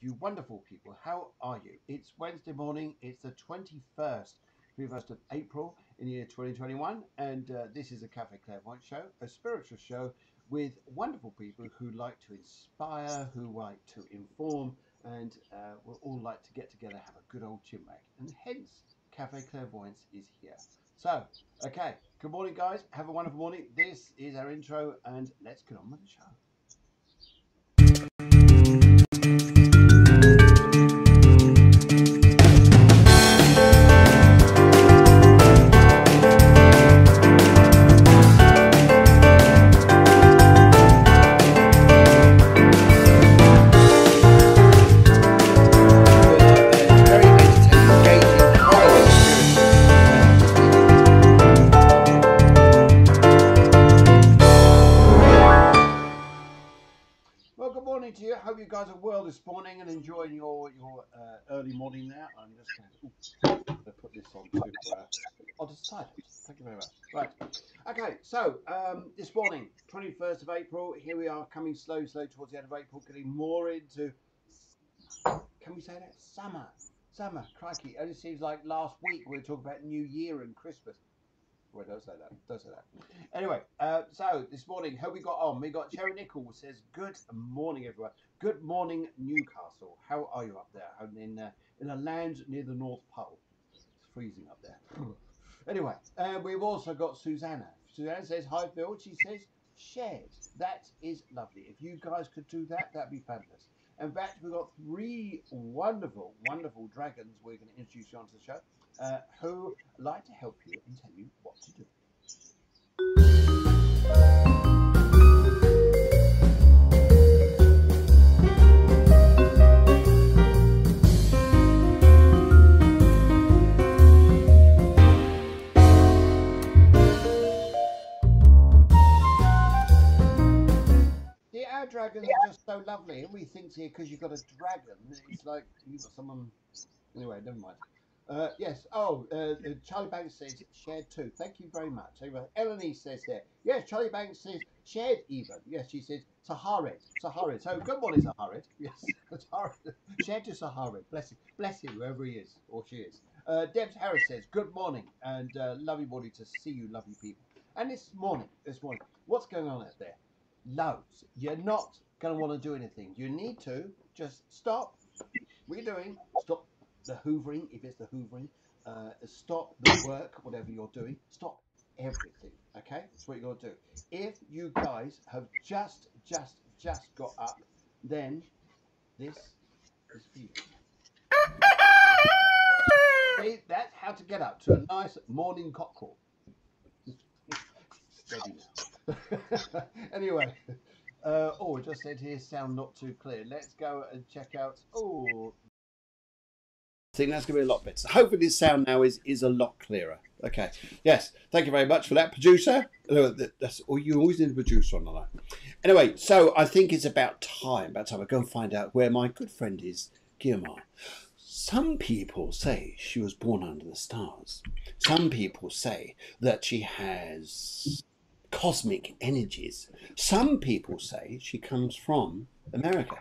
you wonderful people. How are you? It's Wednesday morning. It's the 21st of April in the year 2021. And this is a Cafe Clairvoyance show, a spiritual show with wonderful people who like to inspire, who like to inform, and we'll all like to get together, have a good old chinwag. And hence, Cafe Clairvoyance is here. So, okay, good morning, guys. Have a wonderful morning. This is our intro, and let's get on with the show. To you. Hope you guys are well this morning and enjoying your early morning now. I'm just going to put this on to silence. Thank you very much. Right. Okay, so this morning, 21st of April, here we are coming slow towards the end of April, getting more into, can we say that? Summer, crikey. It only seems like last week we were talking about New Year and Christmas. Well, don't say that. Anyway, so this morning, how we got on? We got Cherry Nickel says, good morning, everyone. Good morning, Newcastle. How are you up there? I'm in a lounge near the North Pole. It's freezing up there. Anyway, we've also got Susanna. Susanna says, hi, Phil. She says, shared. That is lovely. If you guys could do that, that'd be fabulous. In fact, we've got three wonderful dragons we're going to introduce you onto the show. Who like to help you and tell you what to do. Our dragons are just so lovely, and we think here because you've got a dragon, it's like you've got someone. Anyway, never mind. Yes. Charlie Banks says shared too. Thank you very much. Eleni says there. Yes, Charlie Banks says shared even. Yes, she says Sahared. So good morning, Sahared. Yes, shared to Sahared. Bless him, whoever he is or she is. Debs Harris says good morning and lovely morning to see you, lovely people. And this morning, what's going on out there? Loads. You're not going to want to do anything. You need to just stop. What you're doing, stop the hoovering, if it's the hoovering, stop the work, whatever you're doing, stop everything, okay? That's what you've got to do. If you guys have just got up, then this is for you. See, that's how to get up to a nice morning cockerel. Steady now. Anyway, it just said here, sound not too clear. Let's go and check out, I think that's going to be a lot better. Hopefully this sound now is a lot clearer. Okay. Yes. Thank you very much for that, producer. You always need a producer on that. Anyway, so I think it's about time. I go and find out where my good friend is, Guiomar. Some people say she was born under the stars. Some people say that she has cosmic energies. Some people say she comes from America.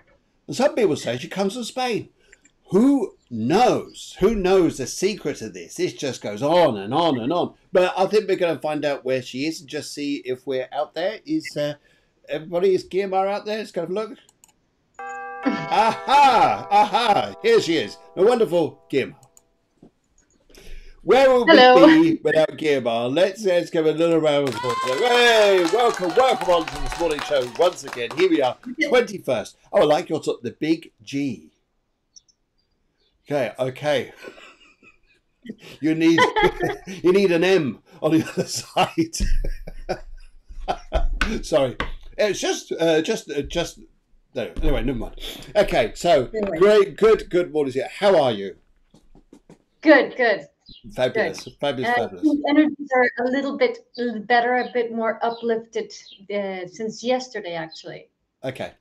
And some people say she comes from Spain. Who knows? Who knows the secret of this? This just goes on and on and on. But I think we're going to find out where she is and just see if we're out there. Is everybody, is Guiomar out there? Let's go have a look. Aha! Here she is. The wonderful Guiomar. Where will we be without Guiomar? Let's give a little round of applause. Hey, welcome on to this morning show once again. Here we are, 21st. Oh, I like your top, the big G. Okay. You need an M on the other side. Sorry, it's just no. Anyway, never mind. Okay, so great, good morning here. How are you? Good. Fabulous. Energies are a little bit better, a bit more uplifted since yesterday, actually. Okay.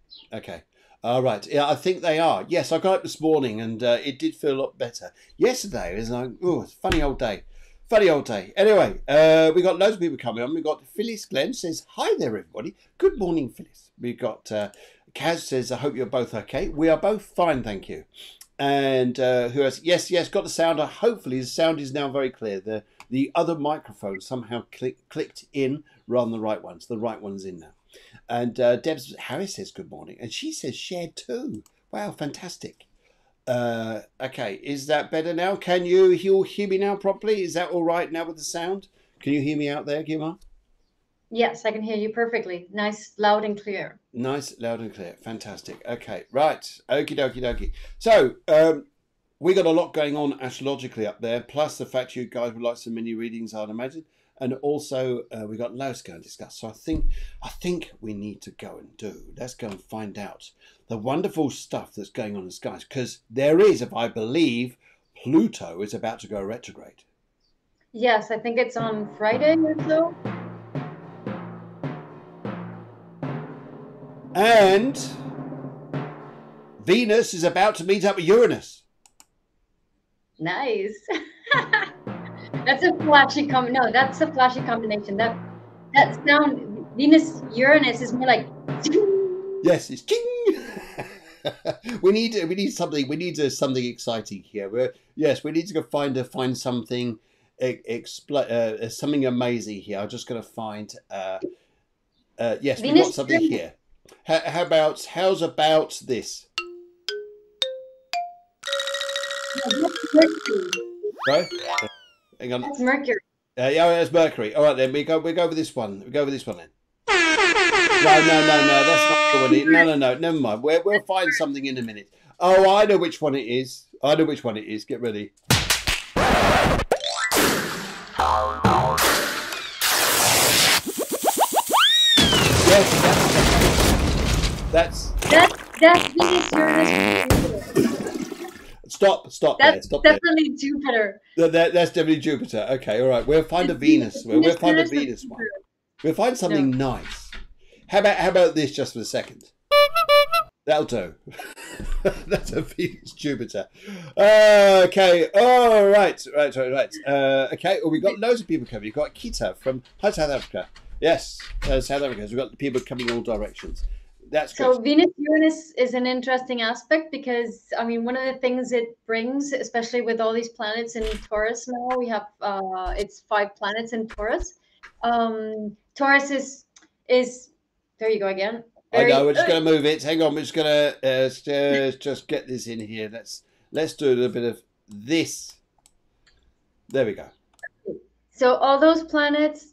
All right. Yeah, I think they are. Yes, I got up this morning and it did feel a lot better. Yesterday it was like, it's a funny old day. Anyway, we got loads of people coming on. We got Phyllis Glenn says, hi there, everybody. Good morning, Phyllis. We got Kaz says, I hope you're both okay. We are both fine, thank you. And who else? Yes, got the sound. Hopefully the sound is now very clear. The other microphone somehow clicked in rather than the right ones. The right one's in now. And Harris says good morning. And she says shared too. Wow, fantastic. Okay, is that better now? Can you hear me now properly? Is that all right now with the sound? Can you hear me out there, Guiomar? Yes, I can hear you perfectly. Nice, loud and clear. Nice, loud and clear. Fantastic. Okay, right. Okie dokie. So, we got a lot going on astrologically up there, plus the fact you guys would like some mini readings, I'd imagine. And also, we got loads to go and discuss. So I think we need to go and let's go and find out the wonderful stuff that's going on in the skies. Because there is, if I believe, Pluto is about to go retrograde. Yes, I think it's on Friday or so. And Venus is about to meet up with Uranus. Nice. That's a flashy that's a flashy combination. That sound, Venus Uranus, is more like yes, it's ching. we need something. We need something exciting here. We need to go find something something amazing here. I'm just going to find. Yes, we've got something here. How's about this? Right? Hang on. That's Mercury. Yeah, it's Mercury. All right, then we go with this one. We go with this one then. No, that's not what it is. No, never mind. We'll find something in a minute. Oh, I know which one it is. Get ready. Yes, that's Venus Uranus. Stop that's there. Definitely Jupiter. That's definitely Jupiter. Okay, all right. We'll find a Venus. We'll find a Venus one. We'll find something nice. How about this just for a second? That'll do. That's a Venus Jupiter. Okay. All right. Okay. Well, we've got loads of people coming. You've got Kita from South Africa. Yes, South Africa. So we've got the people coming all directions. That's good. So Venus Uranus is an interesting aspect because, I mean, one of the things it brings, especially with all these planets in Taurus now, we have it's 5 planets in Taurus. Taurus is there you go again. I know, we're just going to move it. Hang on, we're just going to just get this in here. Let's do a little bit of this. There we go. So all those planets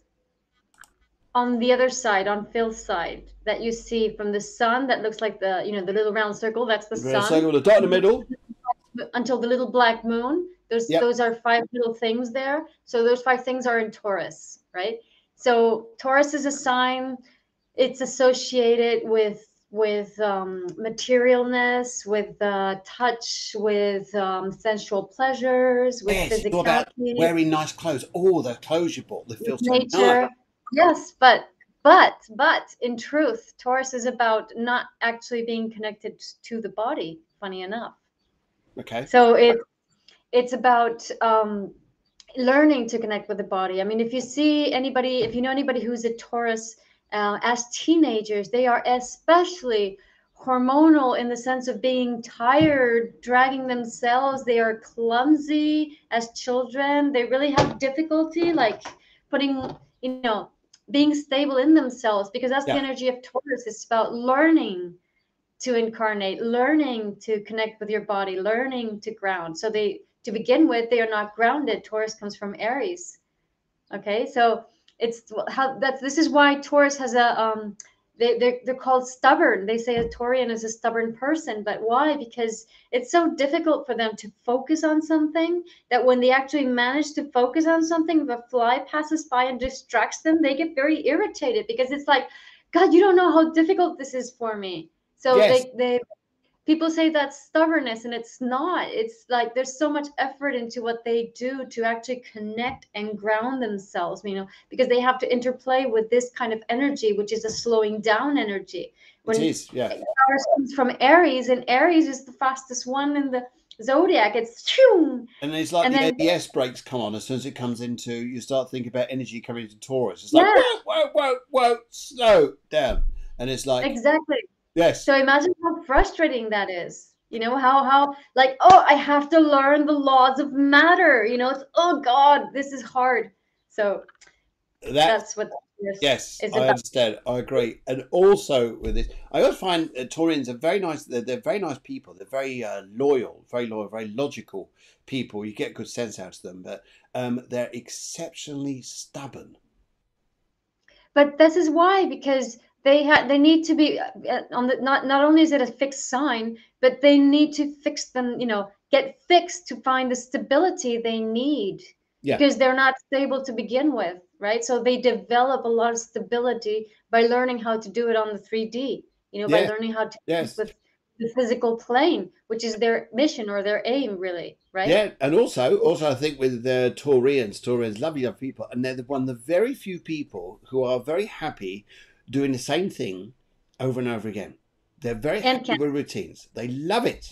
on the other side, on Phil's side, that you see from the sun, that looks like the the little round circle. That's the sun. Circle, the dot in the middle. Until the little black moon. Those are 5 little things there. So those 5 things are in Taurus, right? So Taurus is a sign. It's associated with materialness, with touch, with sensual pleasures, with physicality. It's all about wearing nice clothes. Oh, the clothes you bought, they feel so nature. nice. Yes, but in truth, Taurus is about not actually being connected to the body. Funny enough. Okay. So it's about learning to connect with the body. I mean, if you know anybody who's a Taurus, as teenagers, they are especially hormonal in the sense of being tired, dragging themselves. They are clumsy as children. They really have difficulty, like putting, being stable in themselves, because that's the energy of Taurus. It's about learning to incarnate, learning to connect with your body, learning to ground. So to begin with, they are not grounded. Taurus comes from Aries. Okay, so this is why Taurus has they're called stubborn. They say a Taurian is a stubborn person, but why? Because it's so difficult for them to focus on something that when they actually manage to focus on something, if a fly passes by and distracts them, they get very irritated, because it's like, God, you don't know how difficult this is for me. So people say that's stubbornness, and it's not. It's like there's so much effort into what they do to actually connect and ground themselves, because they have to interplay with this kind of energy, which is a slowing down energy. It is, yeah. Taurus comes from Aries, and Aries is the fastest one in the zodiac. It's and it's like the ABS brakes come on as soon as it comes into. You start thinking about energy coming into Taurus. It's like whoa, slow down, and it's like exactly. Yes. So imagine how frustrating that is. You know, how like, oh, I have to learn the laws of matter. You know, it's, oh God, this is hard. So That that's what this yes, is I about. understand. I agree. And also with this, I always find Taurians are very nice. They're very nice people. They're very loyal, very logical people. You get good sense out of them, but they're exceptionally stubborn. But this is why, because they need to be on the, not only is it a fixed sign, but they need to fix them, you know, get fixed to find the stability they need, Yeah, because they're not stable to begin with, right? So they develop a lot of stability by learning how to do it on the 3D, you know, by yes, learning how to connect yes. with the physical plane, which is their mission or their aim, really, right? Yeah, and also, I think with the Taurians, lovely young people, and they're one of the very few people who are very happy doing the same thing over and over again. They're very And happy can with routines. They love it,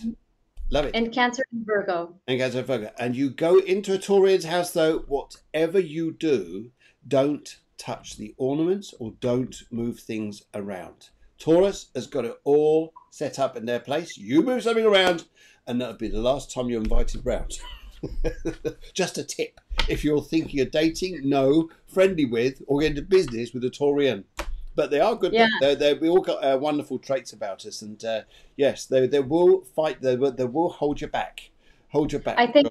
love it. and Cancer and Virgo. And goes over further. And you go into a Taurian's house, though, whatever you do, don't touch the ornaments or don't move things around. Taurus has got it all set up in their place. You move something around, and that'll be the last time you're invited round. Just a tip. If you're thinking of dating, no, friendly with, or get into business with a Taurian. But they are good. Yeah. We all got wonderful traits about us, and yes, they will fight. They will hold you back. Hold you back. I think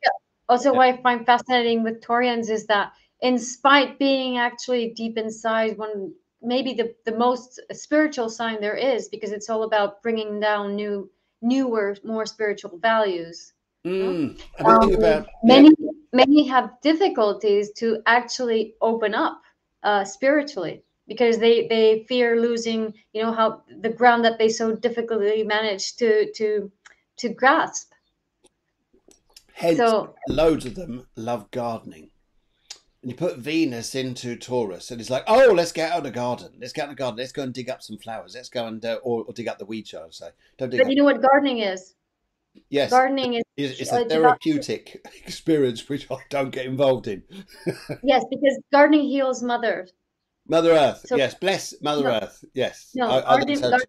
also Yeah. what I find fascinating with Taurians is that, in spite being actually deep inside one, maybe the most spiritual sign there is, because it's all about bringing down newer, more spiritual values. You know? And the thing about yeah, Many have difficulties to actually open up spiritually, because they fear losing, you know, how the ground that they so difficultly manage to grasp. hence So loads of them love gardening. And you put Venus into Taurus, and it's like, oh, let's get out of the garden. Let's get out of the garden. Let's go and dig up some flowers. Let's go and or dig up the weeds. I would say, don't dig but up. you know what gardening is? Yes, Gardening is, it's a it's about, therapeutic experience which I don't get involved in. yes, because gardening heals mother. Mother Earth, So yes, bless Mother no, Earth, yes, no, I think so too.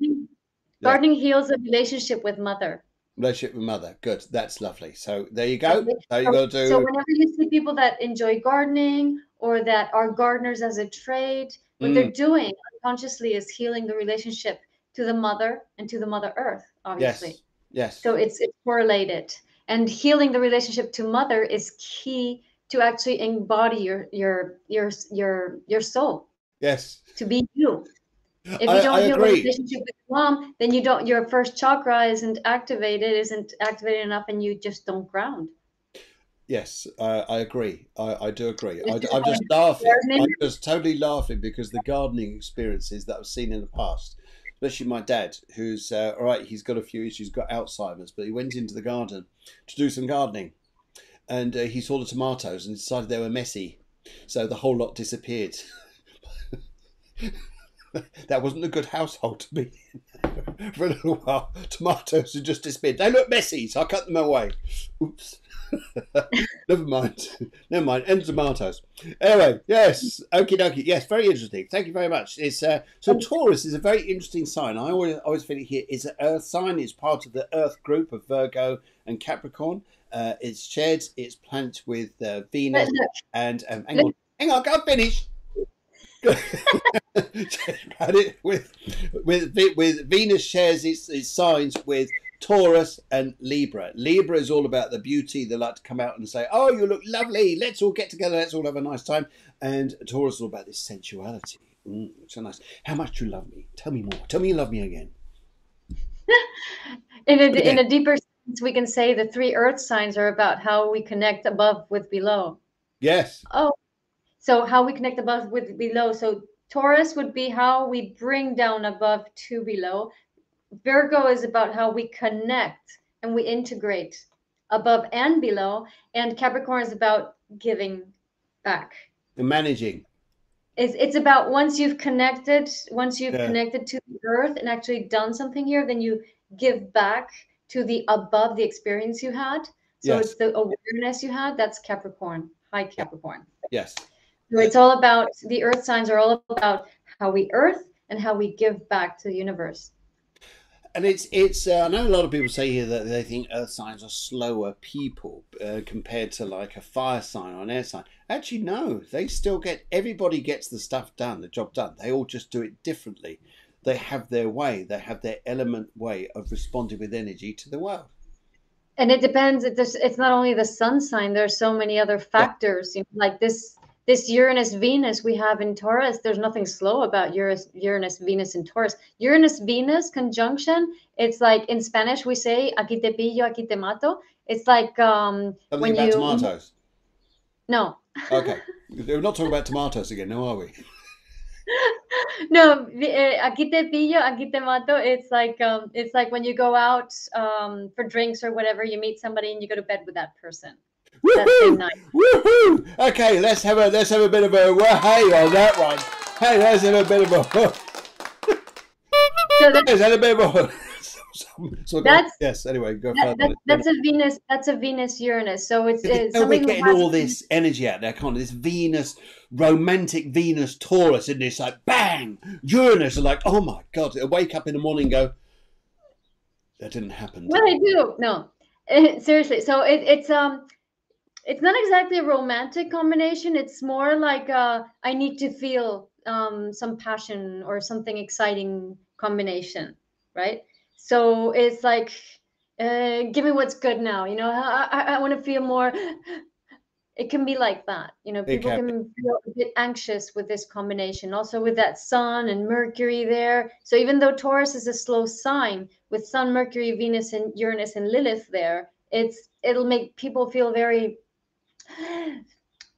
Yeah, gardening heals a relationship with mother. relationship with mother, good, that's lovely. So there you go. Okay. So you So, got to so do whenever you see people that enjoy gardening or that are gardeners as a trade, what they're mm, doing unconsciously is healing the relationship to the mother and to the Mother Earth, obviously. yes, yes, So it's correlated. And healing the relationship to mother is key to actually embody your soul, yes. to be you. If you I don't heal the agree. relationship with mom, then you don't, your first chakra isn't activated enough, and you just don't ground. Yes, I agree. I do agree. This is I'm why just laughing. I'm gardening. just totally laughing because the gardening experiences that I've seen in the past, especially my dad, who's all right, he's got a few issues, got Alzheimer's, but he went into the garden to do some gardening, and he saw the tomatoes and decided they were messy, so the whole lot disappeared. That wasn't a good household to be in for a little while. Tomatoes had just disappeared. They look messy, so I cut them away. Oops. Never mind. Never mind. End tomatoes. Anyway, yes. Okie dokie. Yes, very interesting. Thank you very much. It's so Taurus is a very interesting sign. I always feel it here is an Earth sign. It's part of the Earth group of Virgo and Capricorn. It shares its planet with But Venus look, and hang on, can't finish. Planet with Venus shares its signs with Taurus and Libra. Libra is all about the beauty. They like to come out and say, "Oh, you look lovely. Let's all get together. Let's all have a nice time." And Taurus is all about this sensuality. So nice. How much do you love me? Tell me more. Tell me you love me again. in Again. a deeper sense, we can say the three earth signs are about how we connect above with below. Yes. Oh, so how we connect above with below. So Taurus would be how we bring down above to below. Virgo is about how we connect and we integrate above and below. And Capricorn is about giving back. And managing. It's about once you've Yeah. connected to the earth and actually done something here, then you give back to the above, the experience you had. So it's Yes. the awareness you had. That's Capricorn, high Yeah. Capricorn. Yes. So it's all about, the earth signs are all about how we earth and how we give back to the universe. And it's I know a lot of people say here that they think earth signs are slower people compared to like a fire sign or an air sign. Actually, no, they still everybody gets the stuff done, the job done. They all just do it differently. They have their way, they have their element way of responding with energy to the world. And it depends. It's not only the sun sign. There's so many other factors. You know, like this Uranus Venus we have in Taurus. There's nothing slow about Uranus Venus in Taurus. Uranus Venus conjunction. It's like in Spanish we say aquí te pillo, aquí te mato. It's like Something when about you tomatoes. no. Okay, we're not talking about tomatoes again, now are we? No, aquí te pillo, aquí te mato. It's like when you go out for drinks or whatever, you meet somebody and you go to bed with that person that same night. Woohoo! Okay, let's have a bit of a hey on that one. Hey, let's have a bit of a. Let's have a bit of a. Yes. Anyway, go further. That's a Venus. That's a Venus Uranus. So it's we're getting all this energy out there, kind of this Venus, romantic Venus Taurus, and it's like bang, Uranus, and like, oh my god, I wake up in the morning and go, that didn't happen. Well, I do. No, seriously. So it's not exactly a romantic combination. It's more like I need to feel some passion or something exciting combination, right? So it's like, give me what's good now. You know, I want to feel more. It can be like that. You know, people can feel a bit anxious with this combination. Also with that Sun and Mercury there. So even though Taurus is a slow sign, with Sun, Mercury, Venus, and Uranus and Lilith there, it'll make people feel very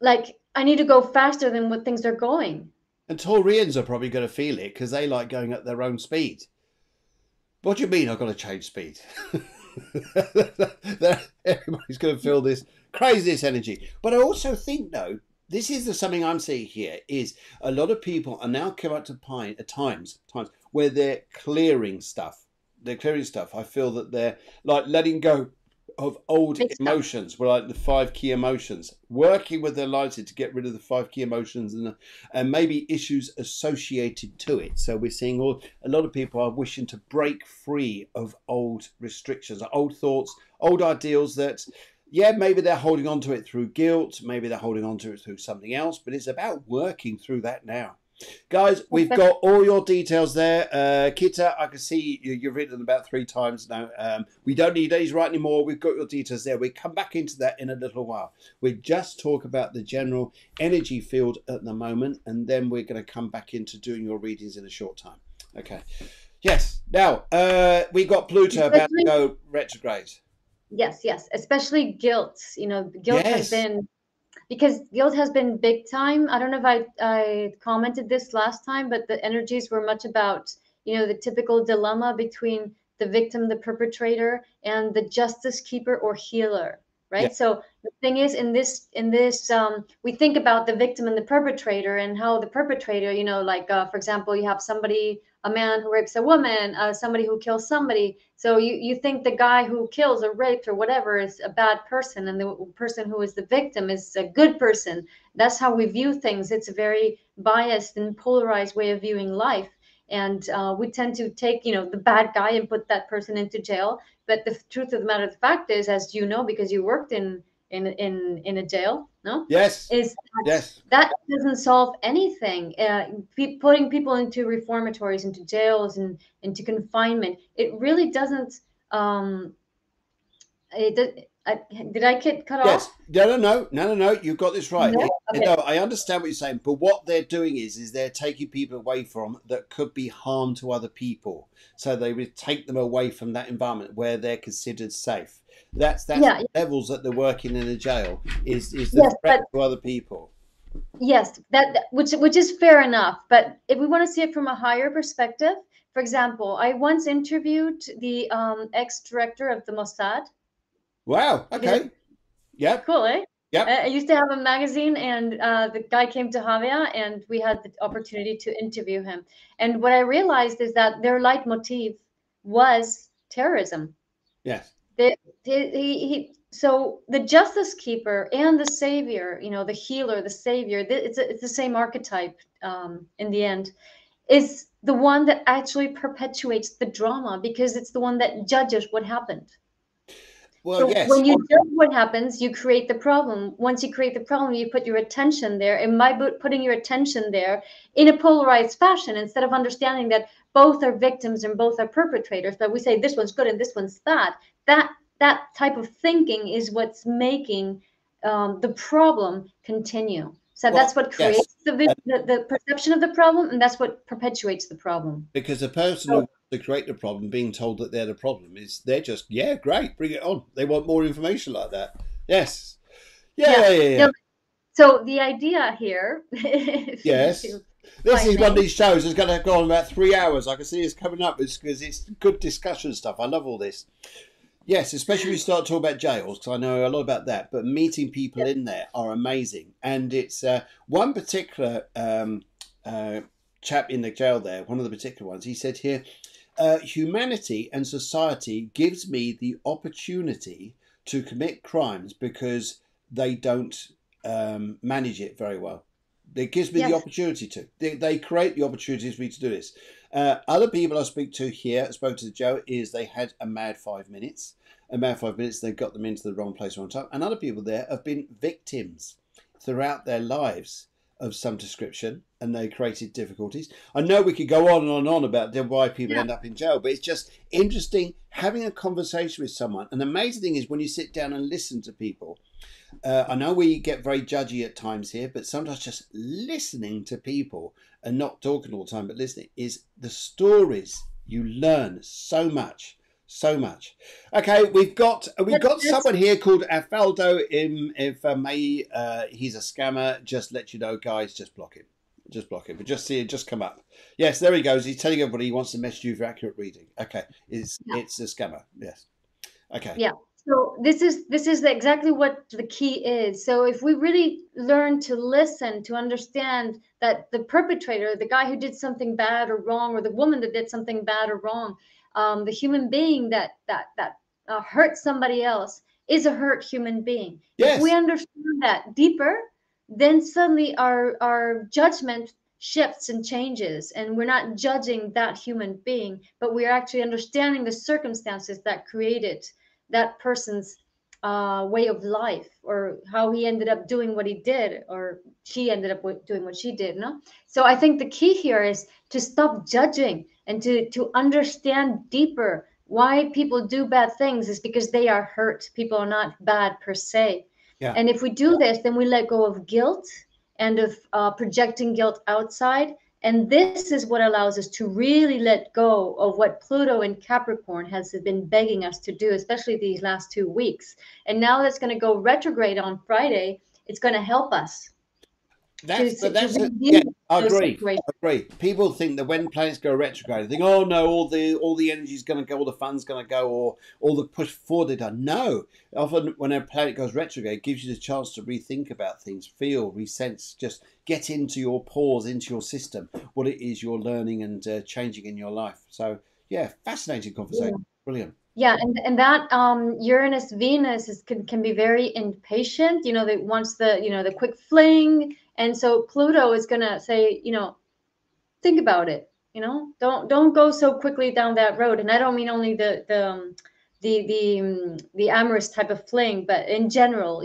like I need to go faster than what things are going. And Taurians are probably going to feel it because they like going at their own speed. What do you mean I've got to change speed? Everybody's going to feel this craziest energy. But I also think, though, this is something I'm seeing here, is a lot of people are now come up to times where they're clearing stuff. They're clearing stuff. I feel that they're like letting go of old emotions, were like the 5 key emotions, working with their lives to get rid of the 5 key emotions and maybe issues associated to it. So we're seeing a lot of people are wishing to break free of old restrictions, old thoughts, old ideals that, yeah, maybe they're holding on to it through guilt, maybe they're holding on to it through something else, but it's about working through that now. Guys, we've got all your details there. Kita, I can see you've written them about 3 times now. We don't need these right anymore. We've got your details there. We come back into that in a little while. We just talk about the general energy field at the moment, and then we're going to come back into doing your readings in a short time. Okay. Yes. Now, we got Pluto about to go retrograde. Yes. Especially guilt. You know, guilt has been... Because guilt has been big time. I don't know if I commented this last time, but the energies were much about, you know, the typical dilemma between the victim, the perpetrator, and the justice keeper or healer, right? Yeah. So the thing is, in this, we think about the victim and the perpetrator, and how the perpetrator, you know, like for example, you have a man who rapes a woman, somebody who kills somebody. So you think the guy who kills or rapes or whatever is a bad person, and the person who is the victim is a good person. That's how we view things. It's a very biased and polarized way of viewing life. And we tend to take, you know, the bad guy and put that person into jail. But the truth of the matter, the fact is, as you know, because you worked in a jail, no? Yes. That doesn't solve anything. Putting people into reformatories, into jails, and into confinement, it really doesn't. Did I get cut off? No. You've got this right. No? Okay. No, I understand what you're saying, but what they're doing is they're taking people away from that could be harm to other people. So they would take them away from that environment where they're considered safe. That's the levels that they're working in a jail is the threat to other people. Yes, which is fair enough. But if we want to see it from a higher perspective, for example, I once interviewed the ex-director of the Mossad. Wow. Okay. Yeah. Cool, eh? Yeah. I used to have a magazine, and the guy came to Havia, and we had the opportunity to interview him. And what I realized is that their leitmotif was terrorism. Yes. So the justice keeper and the savior, you know, the healer, the savior, it's the same archetype in the end, is the one that actually perpetuates the drama, because it's the one that judges what happened. Well, So yes. when you judge what happens, you create the problem. Once you create the problem, you put your attention there. And by putting your attention there in a polarized fashion, instead of understanding that both are victims and both are perpetrators, but we say this one's good and this one's bad, that type of thinking is what's making the problem continue. So Well, that's what yes. creates the perception of the problem, and that's what perpetuates the problem. Because the person who So, wants to create the problem, being told that they're the problem, they're just, yeah, great, bring it on. They want more information like that. Yes. Yeah, yeah. yeah, yeah, yeah. No, so the idea here, if Yes. you, if This I is one of may, these shows that's going to go on about 3 hours. I can see it's coming up. It's because it's good discussion stuff. I love all this. Yes, especially when you start talking about jails, because I know a lot about that. But meeting people in there are amazing. And it's one particular chap in the jail there, one of the particular ones, he said here, humanity and society gives me the opportunity to commit crimes because they don't manage it very well. It gives me the yes, opportunity to. They create the opportunities for me to do this. Other people I speak to here, I spoke to Joe, is they had a mad 5 minutes. A mad 5 minutes, they got them into the wrong place, wrong time. And other people there have been victims throughout their lives of some description, and they created difficulties. I know we could go on and on about why people yeah, end up in jail, but it's just interesting having a conversation with someone. And the amazing thing is when you sit down and listen to people, I know we get very judgy at times here, but sometimes just listening to people and not talking all the time, but listening, is the stories. You learn so much, so much. Okay, we've got that's someone here called Afaldo. If may, he's a scammer. Just let you know, guys. Just block him. Just block him. But just see it. Just come up. Yes, there he goes. He's telling everybody he wants to message you for accurate reading. Okay, it's yeah. a scammer. Yes. Okay. Yeah. So this is exactly what the key is. So if we really learn to listen, to understand that the perpetrator, the guy who did something bad or wrong, or the woman that did something bad or wrong, the human being that hurt somebody else is a hurt human being. If we Yes. understand that deeper, then suddenly our judgment shifts and changes, and we're not judging that human being, but we're actually understanding the circumstances that created that person's way of life, or how he ended up doing what he did, or she ended up doing what she did. No, so I think the key here is to stop judging and to understand deeper why people do bad things is because they are hurt. People are not bad per se. Yeah. And if we do this, then we let go of guilt and of projecting guilt outside. And this is what allows us to really let go of what Pluto in Capricorn has been begging us to do, especially these last 2 weeks. And now that's going to go retrograde on Friday. It's going to help us to Yeah, review I those agree. situations. I agree. People think that when planets go retrograde, they think, oh no, all the energy's going to go, all the fun's going to go, or all the push forward they've done. No, often when a planet goes retrograde, it gives you the chance to rethink about things, feel, resense, just get into your pores, into your system, what it is you're learning and changing in your life. So yeah, fascinating conversation. Yeah. Brilliant. Yeah, and that Uranus Venus can be very impatient. That wants the quick fling, and so Pluto is gonna say, think about it. Don't go so quickly down that road. And I don't mean only the amorous type of fling, but in general,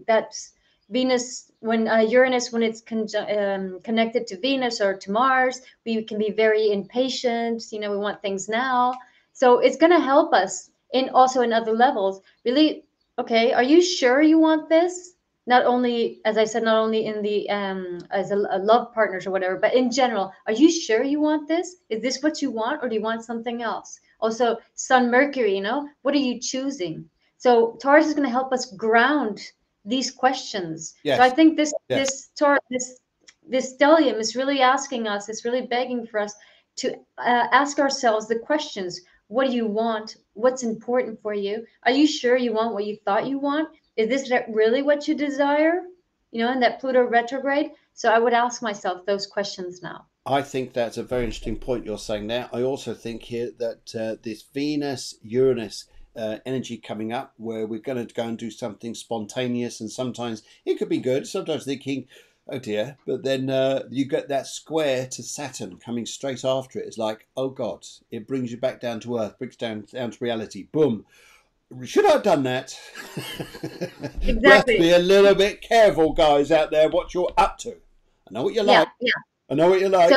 that's Venus, when Uranus, when it's connected to Venus or to Mars, we can be very impatient. We want things now. So it's going to help us in other levels. Really, okay, are you sure you want this? Not only, as I said, not only in the as a love partners or whatever, but in general, are you sure you want this? Is this what you want, or do you want something else? Also, Sun, Mercury, what are you choosing? So Taurus is going to help us ground these questions. So I Yes. think this Yes. this Taurus this stellium is really asking us, it's really begging for us to ask ourselves the questions. What do you want? What's important for you? Are you sure you want what you thought you want? Is this really what you desire? In that Pluto retrograde. So I would ask myself those questions now. I think that's a very interesting point you're saying there. I also think here that this Venus Uranus energy coming up, where we're going to go and do something spontaneous, and sometimes it could be good. Sometimes thinking, oh dear. But then you get that square to Saturn coming straight after it. It's like, oh God, it brings you back down to earth, brings down to reality. Boom. Should I have done that? We have to Exactly. be a little bit careful, guys out there, what you're up to. I know what you Yeah, like. yeah. I know what you So like.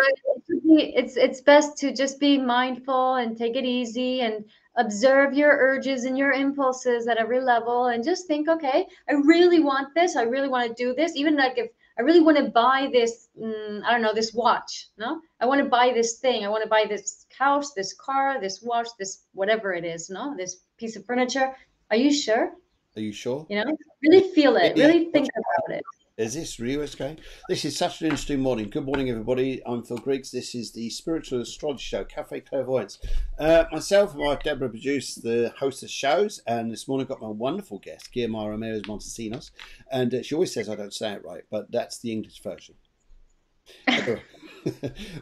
it's best to just be mindful and take it easy and observe your urges and your impulses at every level and just think, okay, I really want this. I really want to do this. Even like if I really want to buy this, I don't know, this watch. No, I want to buy this thing. I want to buy this house, this car, this watch, this whatever it is. No, this piece of furniture. Are you sure? Are you sure? You know, really feel it. Yeah. Really think about it. Is this really what's going? This is such an interesting morning. Good morning, everybody. I'm Phil Griggs. This is the Spiritual Astrology Show, Cafe Clairvoyance. Myself and my wife Deborah produce the host of shows, and this morning I've got my wonderful guest, Guiomar Ramirez Montesinos, and she always says I don't say it right, but that's the English version.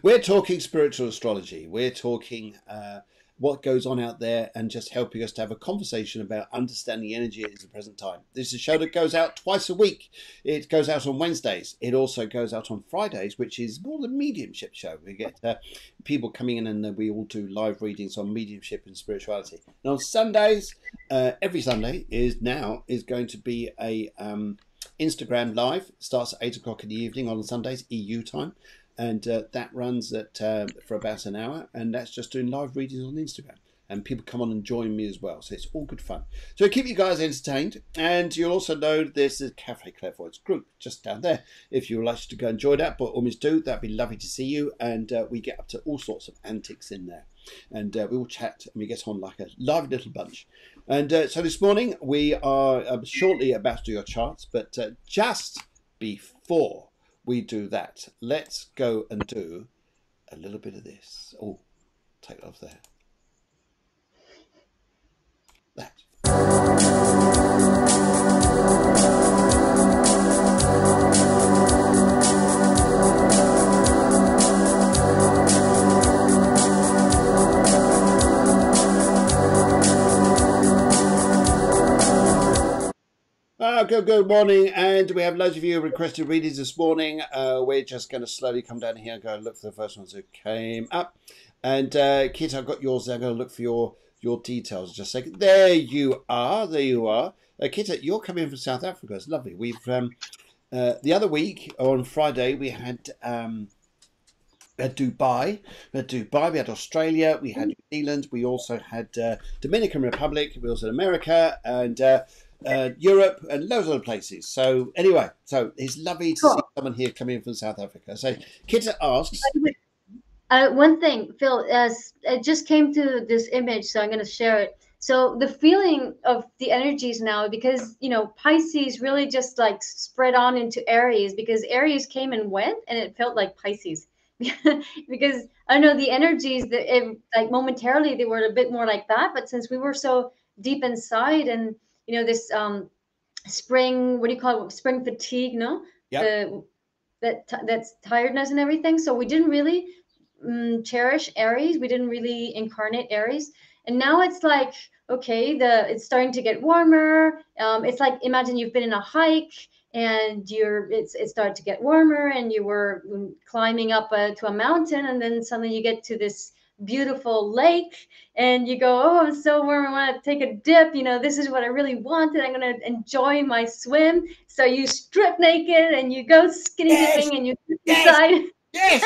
We're talking spiritual astrology. We're talking what goes on out there and just helping us to have a conversation about understanding energy at the present time. This is a show that goes out twice a week. It goes out on Wednesdays. It also goes out on Fridays, which is more the mediumship show. We get people coming in and we all do live readings on mediumship and spirituality. And on Sundays, every Sunday is going to be a Instagram live. Starts at 8 o'clock in the evening on Sundays, EU time. And that runs at for about an hour, and that's just doing live readings on Instagram. And people come on and join me as well, so it's all good fun. So I keep you guys entertained, and you'll also know there's a Cafe Clairvoyance group just down there. If you would like to go and join that, by all means do. That'd be lovely to see you, and we get up to all sorts of antics in there. And we all chat, and we get on like a lively little bunch. And so this morning, we are shortly about to do your charts, but just before we do that, let's go and do a little bit of this. Oh, take it off there. That. Good morning, and we have loads of you requested readings this morning. We're just going to slowly come down here and go and look for the first ones that came up. And Kit, I've got yours there. I'm going to look for your details just a second. There you are. There you are. Kit, you're coming from South Africa. It's lovely. We've the other week on Friday we had Dubai. We had Australia. We had New Zealand. We also had Dominican Republic. We also had America and Europe and loads of other places. So anyway, so it's lovely to see someone here coming in from South Africa. So Kit asks, one thing, Phil, as it just came to this image, so I'm going to share it. So the feeling of the energies now, because Pisces really just like spread on into Aries, because Aries came and went, and it felt like Pisces. Because I don't know, the energies that like momentarily they were a bit more like that, but since we were so deep inside and this spring, what do you call it? Spring fatigue, no? Yeah. That's tiredness and everything. So we didn't really cherish Aries. We didn't really incarnate Aries. And now it's like, okay, it's starting to get warmer. It's like, imagine you've been in a hike and it started to get warmer and you were climbing up to a mountain, and then suddenly you get to this beautiful lake and you go, oh, I'm so warm, I want to take a dip, this is what I really wanted, I'm going to enjoy my swim. So you strip naked and you go skinny dipping and you decide. Yes.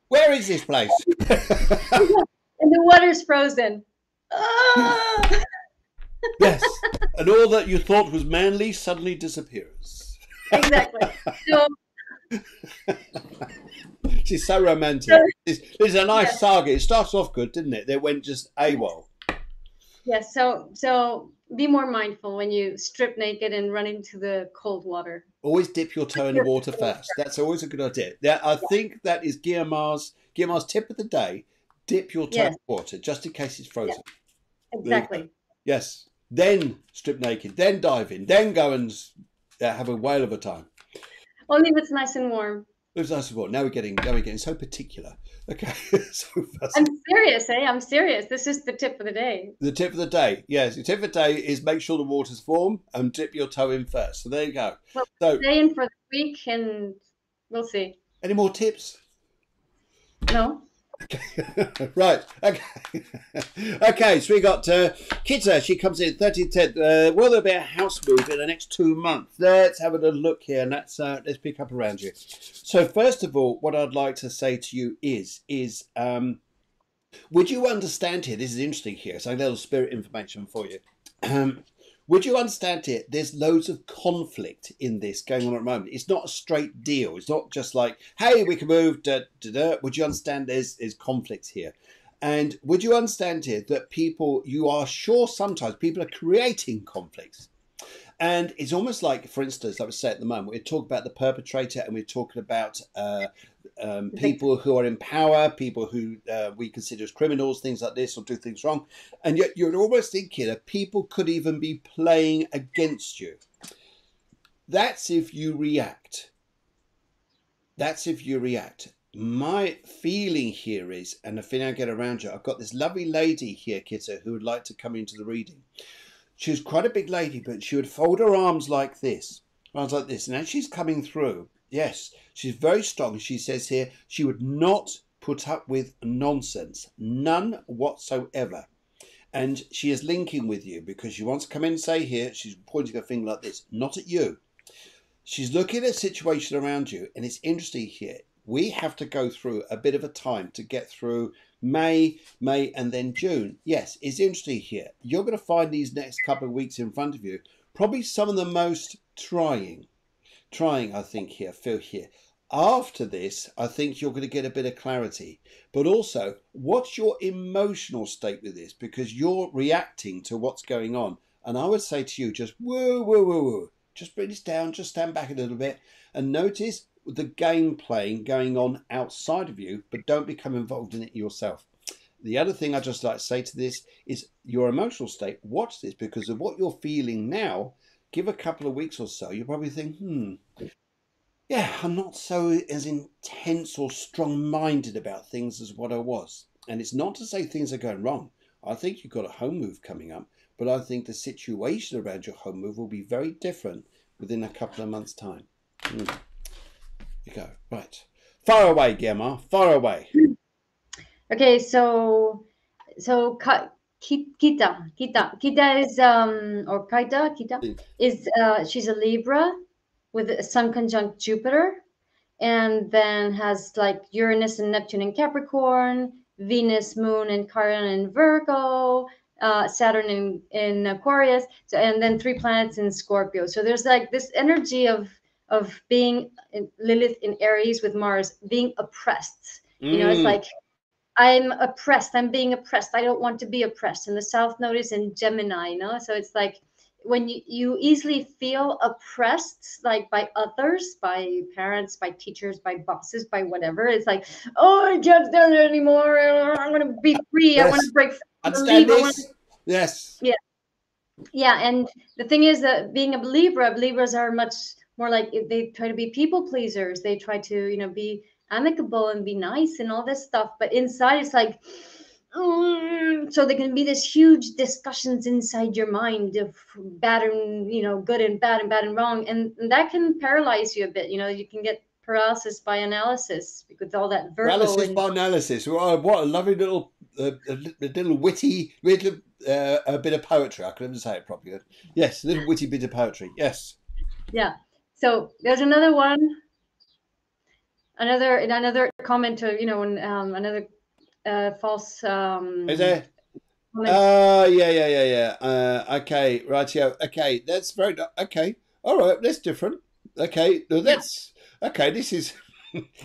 Where is this place? And the water's frozen. Oh! Yes, and all that you thought was manly suddenly disappears. Exactly. So she's so romantic. This is a nice saga. It starts off good, didn't it? They went just AWOL. Yes. So be more mindful when you strip naked and run into the cold water. Always dip your toe in the water first. That's always a good idea. I think that is Guiomar's tip of the day. Dip your toe in the water just in case it's frozen. Yes. Exactly. Yes. Then strip naked. Then dive in. Then go and have a whale of a time. Only if it's nice and warm. It was nice and warm. Now we're getting so particular. Okay. I'm serious, I'm serious. This is the tip of the day. The tip of the day. Yes. The tip of the day is make sure the water's warm and dip your toe in first. So there you go. Well, stay in for the week and We'll see. Any more tips? No. Right. Okay. Okay. So we got Kita. She comes in 3010. Will there be a house move in the next 2 months? Let's have a little look here, and let's pick up around you. So first of all, what I'd like to say to you is would you understand here? This is interesting here. So a little spirit information for you. Would you understand here? There's loads of conflict in this going on at the moment. It's not a straight deal. It's not just like, hey, we can move. Da, da, da. Would you understand there's conflict here? And would you understand here that people, you are sure sometimes people are creating conflicts? And it's almost like, for instance, I would say at the moment, we're talking about the perpetrator and we're talking about people who are in power, people who we consider as criminals, things like this, or do things wrong. And yet you're almost thinking that people could even be playing against you. That's if you react. That's if you react. My feeling here is, and the feeling I get around you, I've got this lovely lady here, Kitta, who would like to come into the reading. She was quite a big lady, but she would fold her arms like this. Arms like this. And as she's coming through, yes, she's very strong. She says here she would not put up with nonsense. None whatsoever. And she is linking with you because she wants to come in and say here, she's pointing her finger like this, not at you. She's looking at a situation around you. And it's interesting here. We have to go through a bit of a time to get through May, and then June. Yes, it's interesting here. You're going to find these next couple of weeks in front of you probably some of the most trying, I think, here, Phil, here. After this, I think you're going to get a bit of clarity. But also, what's your emotional state with this? Because you're reacting to what's going on. And I would say to you, just whoa, whoa, whoa, whoa. Just bring this down, just stand back a little bit and notice the game playing going on outside of you, but don't become involved in it yourself. The other thing I just like to say to this is your emotional state. Watch this because of what you're feeling now. Give a couple of weeks or so, you'll probably think, yeah, I'm not so as intense or strong-minded about things as what I was. And it's not to say things are going wrong. I think you've got a home move coming up, but I think the situation around your home move will be very different within a couple of months' time. You go. Right. Far away, Guiomar. Far away. Okay, so Kita is or Kita is she's a Libra with a Sun conjunct Jupiter, and then has like Uranus and Neptune in Capricorn, Venus, Moon, and Chiron in Virgo, Saturn in Aquarius, so, and then 3 planets in Scorpio. So there's like this energy of being Lilith in Aries with Mars being oppressed. You know, it's like I'm oppressed. I'm being oppressed. I don't want to be oppressed. And the South Node is in Gemini, you know? So it's like when you easily feel oppressed, like by others, by parents, by teachers, by bosses, by whatever. It's like, oh, I can't stand it anymore. I want to be free. Yes. I want to break free. Understand this? Yes. Yeah. Yeah. And the thing is that being a Libras are much more like they try to be people pleasers. They try to, you know, be amicable and be nice and all this stuff, but inside it's like so there can be this huge discussions inside your mind of bad and, you know, good and bad and wrong, and that can paralyze you a bit. You know, you can get paralysis by analysis with all that Virgo. Paralysis by analysis. What a lovely little witty little a bit of poetry. I couldn't say it properly. Yes, a little witty bit of poetry. Yes. Yeah. So there's another one. Another comment to, you know, another false. Is there? Yeah. Okay, right. Yeah. Okay, that's very. Okay, all right. That's different. Okay, no, that's okay. This is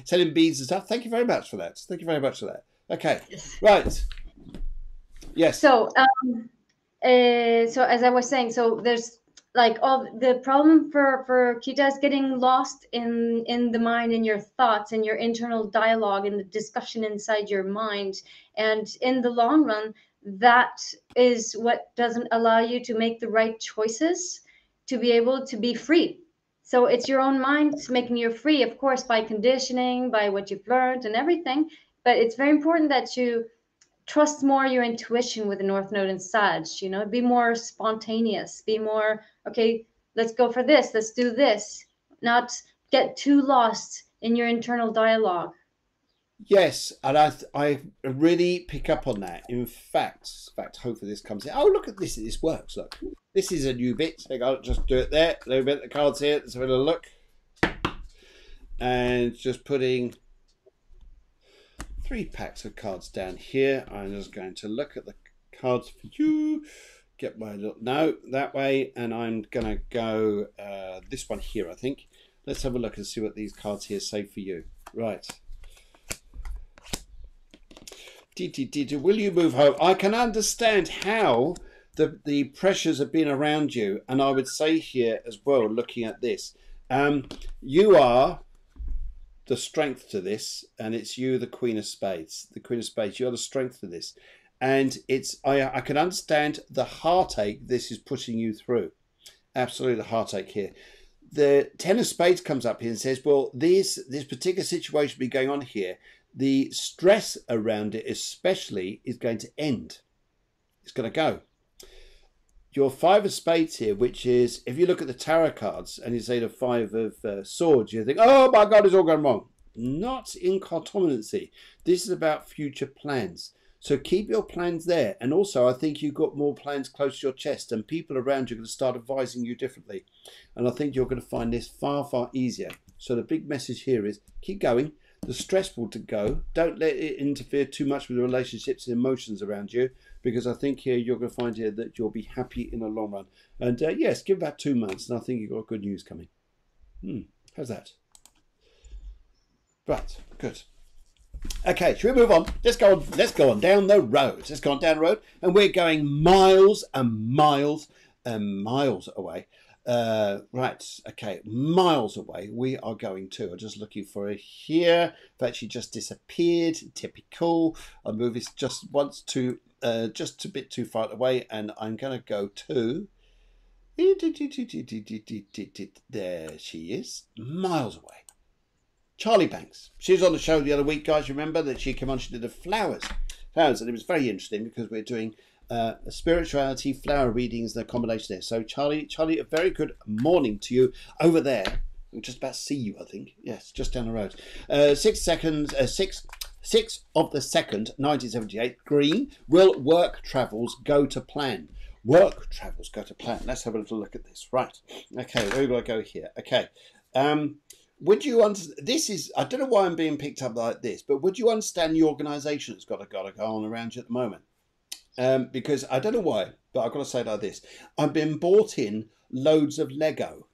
selling beads and stuff. Thank you very much for that. Thank you very much for that. Okay, right. Yes. So, so as I was saying, so there's like all the problem for Kita is getting lost in the mind, in your thoughts, in your internal dialogue, in the discussion inside your mind, and in the long run, that is what doesn't allow you to make the right choices to be able to be free. So it's your own mind making you free, of course, by conditioning, by what you've learned and everything. But it's very important that you trust more your intuition with the North Node and Sag, you know, be more spontaneous, be more, okay, let's go for this, let's do this, not get too lost in your internal dialogue. Yes, and I really pick up on that. In fact, hopefully this comes in. Oh, look at this. This works. Look, this is a new bit. So I'll just do it there. A little bit of the cards here. Let's have a little look. And just putting 3 packs of cards down here. I'm just going to look at the cards for you. Get my little no that way, and I'm gonna go this one here. I think. Let's have a look and see what these cards here say for you. Right. Will you move home? I can understand how the pressures have been around you, and I would say here as well, looking at this, you are the strength to this, and it's you, the Queen of Spades. The Queen of Spades, you're the strength to this. And it's I can understand the heartache this is putting you through. Absolutely the heartache here. The Ten of Spades comes up here and says, well, this particular situation be going on here, the stress around it especially is going to end. It's going to go. Your 5 of Spades here, which is, if you look at the tarot cards and you say the 5 of Swords, you think, oh my God, it's all gone wrong. Not in cartomancy. This is about future plans. So keep your plans there. And also, I think you've got more plans close to your chest, and people around you are going to start advising you differently. And I think you're going to find this far, far easier. So the big message here is keep going. The stressful to go. Don't let it interfere too much with the relationships and emotions around you, because I think here you're going to find here that you'll be happy in the long run. And yes, give that 2 months, and I think you've got good news coming. How's that? Right, good. Okay, should we move on? Let's go on down the road. Let's go on down the road, and we're going miles and miles and miles away. Right, okay, miles away we are going to. I'm just looking for it here. In fact, she just disappeared. Typical. I'll move this just once to just a bit too far away, and I'm going to go to. There she is, miles away. Charlie Banks. She was on the show the other week, guys. Remember that she came on, she did the flowers, and it was very interesting because we're doing spirituality, flower readings, and a combination there. So Charlie, a very good morning to you over there. I'm just about to see you, I think. Yes, just down the road. 6 seconds, 6 of the 2nd, 1978. Green. Will work travels go to plan? Work travels go to plan. Let's have a little look at this. Right. Okay, where do I go here? Okay. Would you understand? This is, I don't know why I'm being picked up like this, but would you understand the organisation that's got to go on around you at the moment? Because I don't know why, but I've got to say it like this. I've been bought in loads of Lego.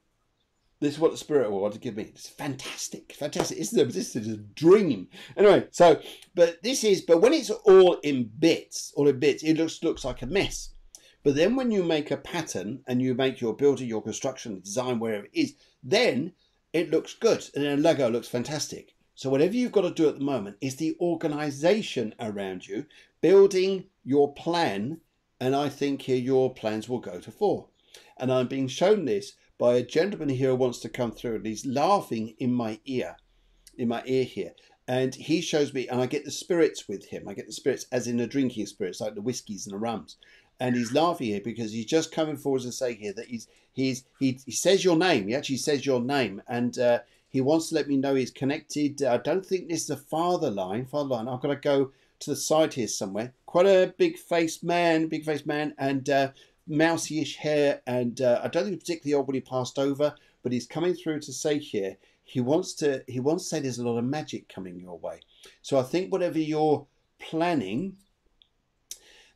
This is what the spirit will want to give me. It's fantastic. Fantastic. This is a dream. Anyway, so, but when it's all in bits, it looks like a mess. But then when you make a pattern and you make your building, your construction, design, wherever it is, then it looks good. And then Lego looks fantastic. So whatever you've got to do at the moment is the organisation around you, building your plan. And I think here your plans will go to 4. And I'm being shown this by a gentleman here who wants to come through, and he's laughing in my ear here. And he shows me, and I get the spirits with him. I get the spirits as in the drinking spirits, like the whiskies and the rums. And he's laughing here because he's just coming forward to say here that he says your name. He actually says your name, and he wants to let me know he's connected. I don't think this is a father line. I've got to go to the side here somewhere. Quite a big-faced man, and mousy-ish hair, and I don't think particularly old when he passed over, but he's coming through to say here he wants to say there's a lot of magic coming your way. So I think whatever you're planning,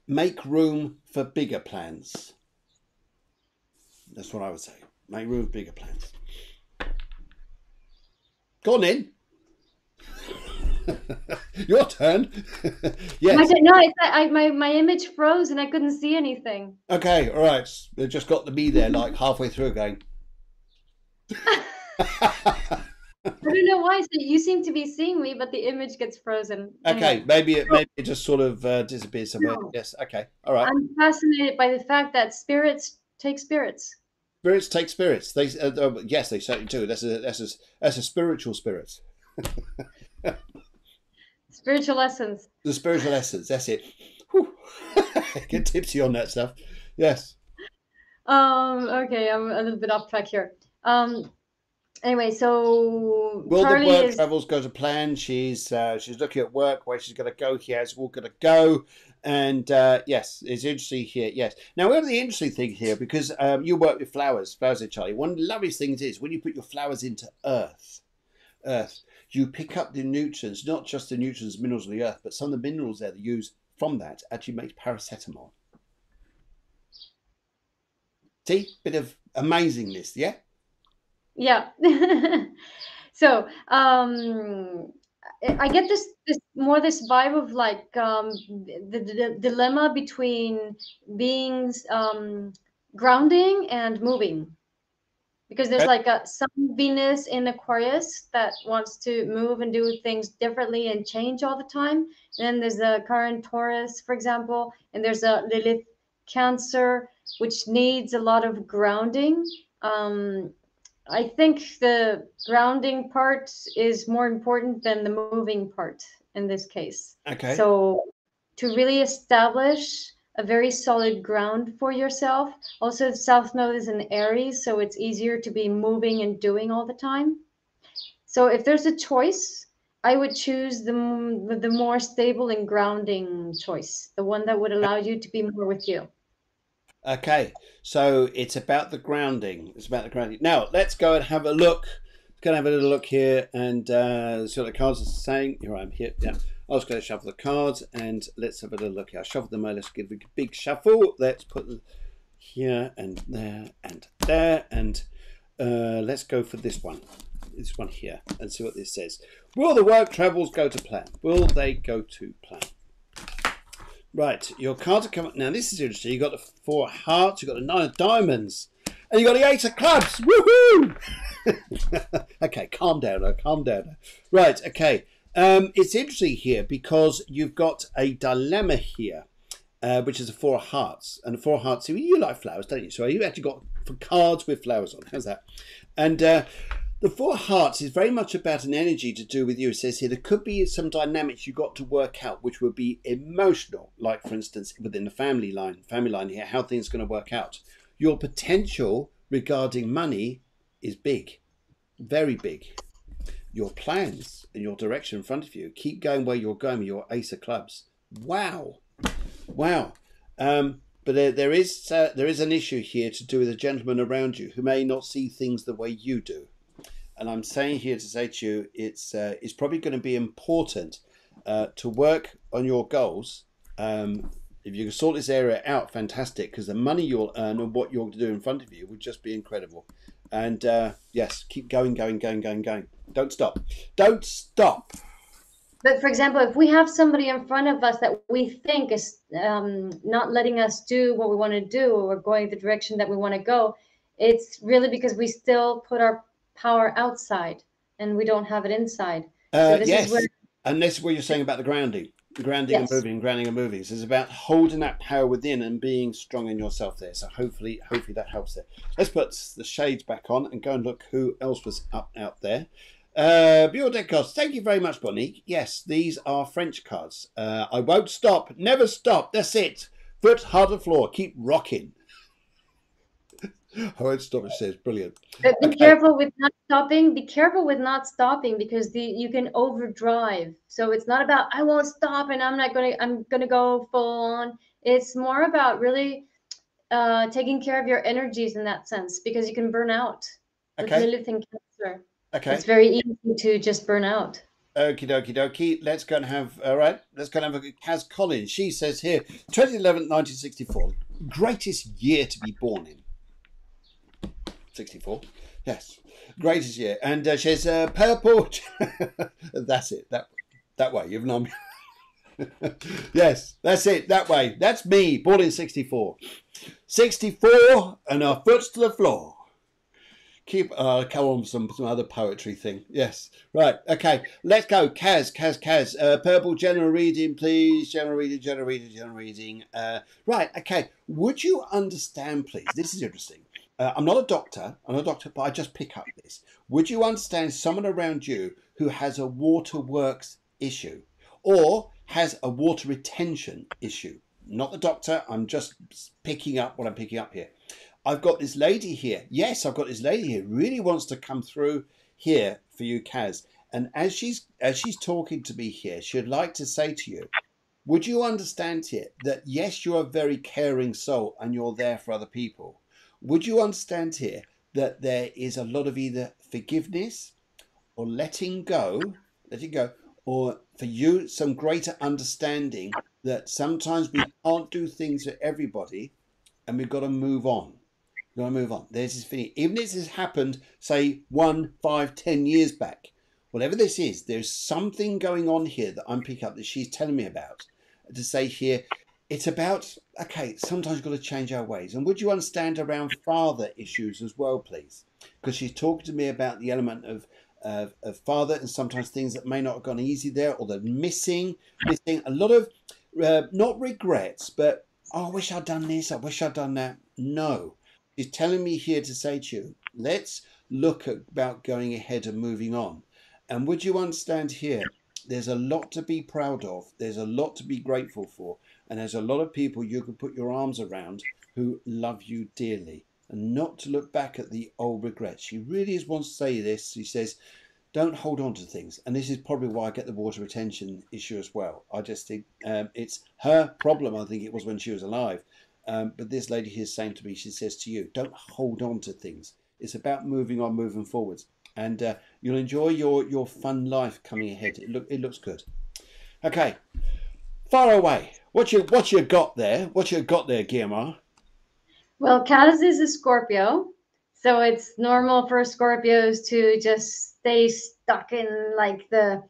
make room for bigger plans. That's what I would say. Make room for bigger plans. Go on in. Your turn. Yes. My image froze and I couldn't see anything. Okay, all right. They just got to be there like halfway through again. I don't know why. So you seem to be seeing me, but the image gets frozen. Okay, maybe it just sort of disappears somewhere. No. Yes. Okay. All right. I'm fascinated by the fact that spirits take spirits. Spirits take spirits. They yes, they certainly do. That's a spiritual spirit. Spiritual essence. The spiritual essence. That's it. Get tipsy on that stuff. Yes. Okay, I'm a little bit off track here. Anyway, so Will the Charlie work is, travels go to plan? She's looking at work, where she's going to go. Here's all going to go. And yes, it's interesting here. Yes. Now, we have the interesting thing here, because you work with flowers, Charlie. One of the loveliest things is when you put your flowers into earth, you pick up the nutrients, not just the nutrients, minerals of the earth, but some of the minerals there that use from that actually makes paracetamol. See, bit of amazingness, yeah. yeah. So I get this vibe of like the dilemma between being grounding and moving, because there's like a some Venus in Aquarius that wants to move and do things differently and change all the time. And then there's the current Taurus, for example, and there's a Lilith Cancer, which needs a lot of grounding. Um, I think the grounding part is more important than the moving part in this case. Okay. So to really establish a very solid ground for yourself. Also, the South Node is in Aries, so it's easier to be moving and doing all the time. So if there's a choice, I would choose the more stable and grounding choice, the one that would allow you to be more with you. Okay, so it's about the grounding. It's about the grounding. Now, let's go and have a look. Let's go and have a little look here and see what the cards are saying. Here I am here. Yeah, I was going to shuffle the cards and let's have a little look here. I shuffled them. Let's give a big shuffle. Let's put them here and there and there. And let's go for this one. This one here and see what this says. Will the work travels go to plan? Will they go to plan? Right, your cards are coming. Now, this is interesting. You've got the 4 of hearts, you've got the 9 of diamonds, and you've got the 8 of clubs. Woohoo! Okay, calm down now, calm down now. Right, okay. It's interesting here because you've got a dilemma here, which is the 4 of hearts. And the 4 of hearts, you like flowers, don't you? So you actually got for cards with flowers on. How's that? And the 4 of hearts is very much about an energy to do with you. It says here there could be some dynamics you've got to work out, which would be emotional, like for instance within the family line here, how things are going to work out. Your potential regarding money is big, very big. Your plans and your direction in front of you, keep going where you're going with your Ace of Clubs. Wow, wow. But there is an issue here to do with a gentleman around you who may not see things the way you do. And I'm saying here to say to you, it's probably going to be important to work on your goals. If you can sort this area out, fantastic, because the money you'll earn and what you'll do in front of you would just be incredible. And yes, keep going. Don't stop. Don't stop. But for example, if we have somebody in front of us that we think is not letting us do what we want to do, or going the direction that we want to go, it's really because we still put our power outside and we don't have it inside. So this yes, is where, and this is what you're saying about the grounding. yes. And grounding and moving. So it's about holding that power within and being strong in yourself there. So hopefully that helps there. Let's put the shades back on and go and look who else was up out there. Your deck cards. Thank you very much, Bonnie. Yes, these are French cards. I won't stop. Never stop. That's it. Foot hard to the floor. Keep rocking. I won't stop, it says. Brilliant. But be careful with not stopping. Be careful with not stopping, because you can overdrive. So it's not about I won't stop and I'm gonna go full on. It's more about really taking care of your energies in that sense, because you can burn out with Lilith and Cancer. Okay. It's very easy to just burn out. Okie dokie. Let's go and have, all right, let's go and have a Kaz Collins. She says here, 2011, 1964, greatest year to be born in. 64, yes, greatest year. And she says, purple, that's it, that way, you've known me. Yes, that's it, that way. That's me, born in 64. 64, and our foot's to the floor. Keep come on some other poetry thing. Yes. Right. Okay. Let's go. Kaz. Purple general reading, please. General reading. Right. Okay. Would you understand, please? This is interesting. I'm not a doctor, but I just pick up this. Would you understand someone around you who has a waterworks issue or has a water retention issue? Not the doctor. I'm just picking up what I'm picking up here. I've got this lady here. Yes, I've got this lady here. Really wants to come through here for you, Kaz. And as she's talking to me here, she'd like to say to you, would you understand here that yes, you're a very caring soul and you're there for other people? Would you understand here that there is a lot of either forgiveness or letting go, or for you some greater understanding that sometimes we can't do things for everybody and we've got to move on. We've got to move on. There's this thing, even if this has happened, say 1, 5, 10 years back, whatever this is, there's something going on here that I'm picking up that she's telling me about. To say here, it's about, okay, sometimes we've got to change our ways. And would you understand around father issues as well, please? Because she's talking to me about the element of father and sometimes things that may not have gone easy there, or they're missing a lot of, not regrets, but, oh, I wish I'd done this, I wish I'd done that. No, she's telling me here to say to you, let's look at about going ahead and moving on. And would you understand here, there's a lot to be proud of. There's a lot to be grateful for. And there's a lot of people you can put your arms around who love you dearly. And not to look back at the old regrets. She really wants to say this. She says, don't hold on to things. And this is probably why I get the water retention issue as well. I just think it's her problem. I think it was when she was alive. But this lady here is saying to me, she says to you, don't hold on to things. It's about moving on, moving forwards. And you'll enjoy your fun life coming ahead. It looks good. Okay, far away. What you got there? What you got there, Guiomar? Well, Kaz is a Scorpio, so it's normal for Scorpios to just stay stuck in like the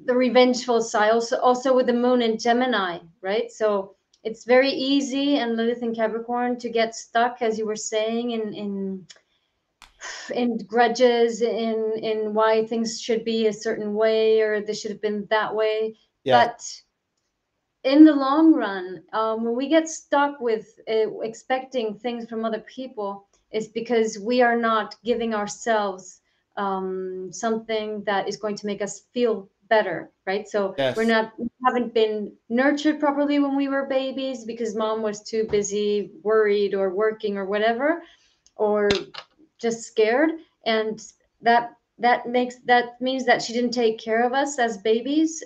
revengeful side. Also with the moon in Gemini, right? So it's very easy, and Lilith in Capricorn, to get stuck, as you were saying, in grudges, in why things should be a certain way or they should have been that way. Yeah. But in the long run, when we get stuck with expecting things from other people, it's because we are not giving ourselves something that is going to make us feel better, right? So Yes. we haven't been nurtured properly when we were babies because mom was too busy, worried, or working, or whatever, or just scared, and that means that she didn't take care of us as babies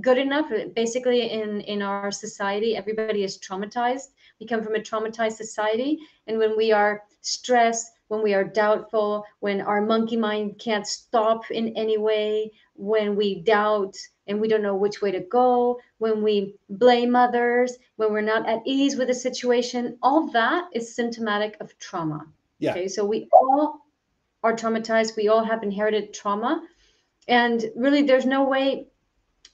good enough. Basically, in our society, everybody is traumatized. We come from a traumatized society, and when we are stressed, when we are doubtful, when our monkey mind can't stop in any way, when we doubt and we don't know which way to go, when we blame others, when we're not at ease with a situation, all that is symptomatic of trauma. Yeah. Okay, so we all are traumatized. We all have inherited trauma. And really, there's no way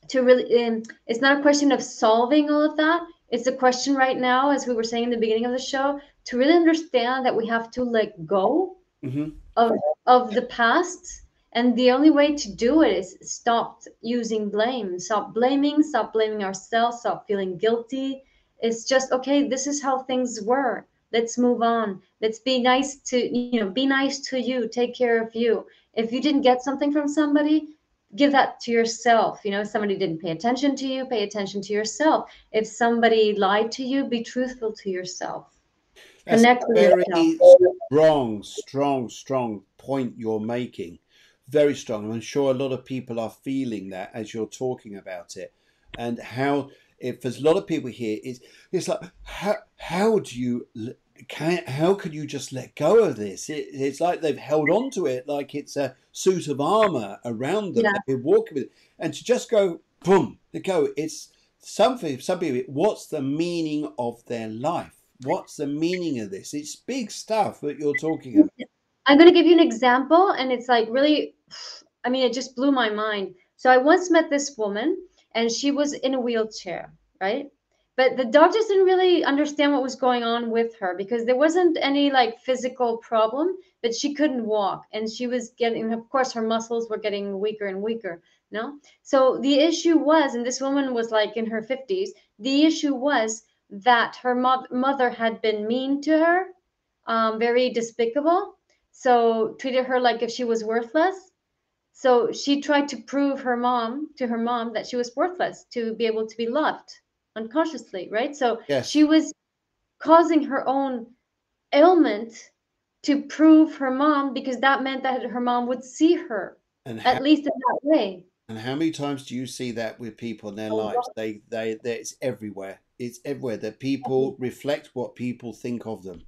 to really, it's not a question of solving all of that. It's a question right now, as we were saying in the beginning of the show, to really understand that we have to let go of the past. And the only way to do it is stop using blame, stop blaming ourselves, stop feeling guilty. It's just, okay, this is how things were. Let's move on. Let's be nice be nice to you, take care of you. If you didn't get something from somebody, give that to yourself. If somebody didn't pay attention to you, pay attention to yourself. If somebody lied to you, be truthful to yourself. That's Connect with very yourself. strong point you're making. Very strong. I'm sure a lot of people are feeling that as you're talking about it. And how, if there's a lot of people here, it's like, how can you just let go of this? It's like they've held on to it like it's a suit of armor around them. Yeah. They've been walking with it. And to just go, boom, to go, it's something, some people, what's the meaning of their life? What's the meaning of this? It's big stuff that you're talking about. I'm going to give you an example, and it's like really, it just blew my mind. So I once met this woman, and she was in a wheelchair, right? But the doctors didn't really understand what was going on with her because there wasn't any like physical problem, but she couldn't walk, and she was getting, of course, her muscles were getting weaker and weaker. No, so the issue was, and this woman was like in her 50s. The issue was that her mother had been mean to her, very despicable. So treated her like if she was worthless. So she tried to prove to her mom that she was worthless to be able to be loved unconsciously, right? So Yes. she was causing her own ailment to prove her mom, because that meant that her mom would see her, And at least in that way. and how many times do you see that with people in their A lives? lot. It's everywhere. It's everywhere that people reflect what people think of them.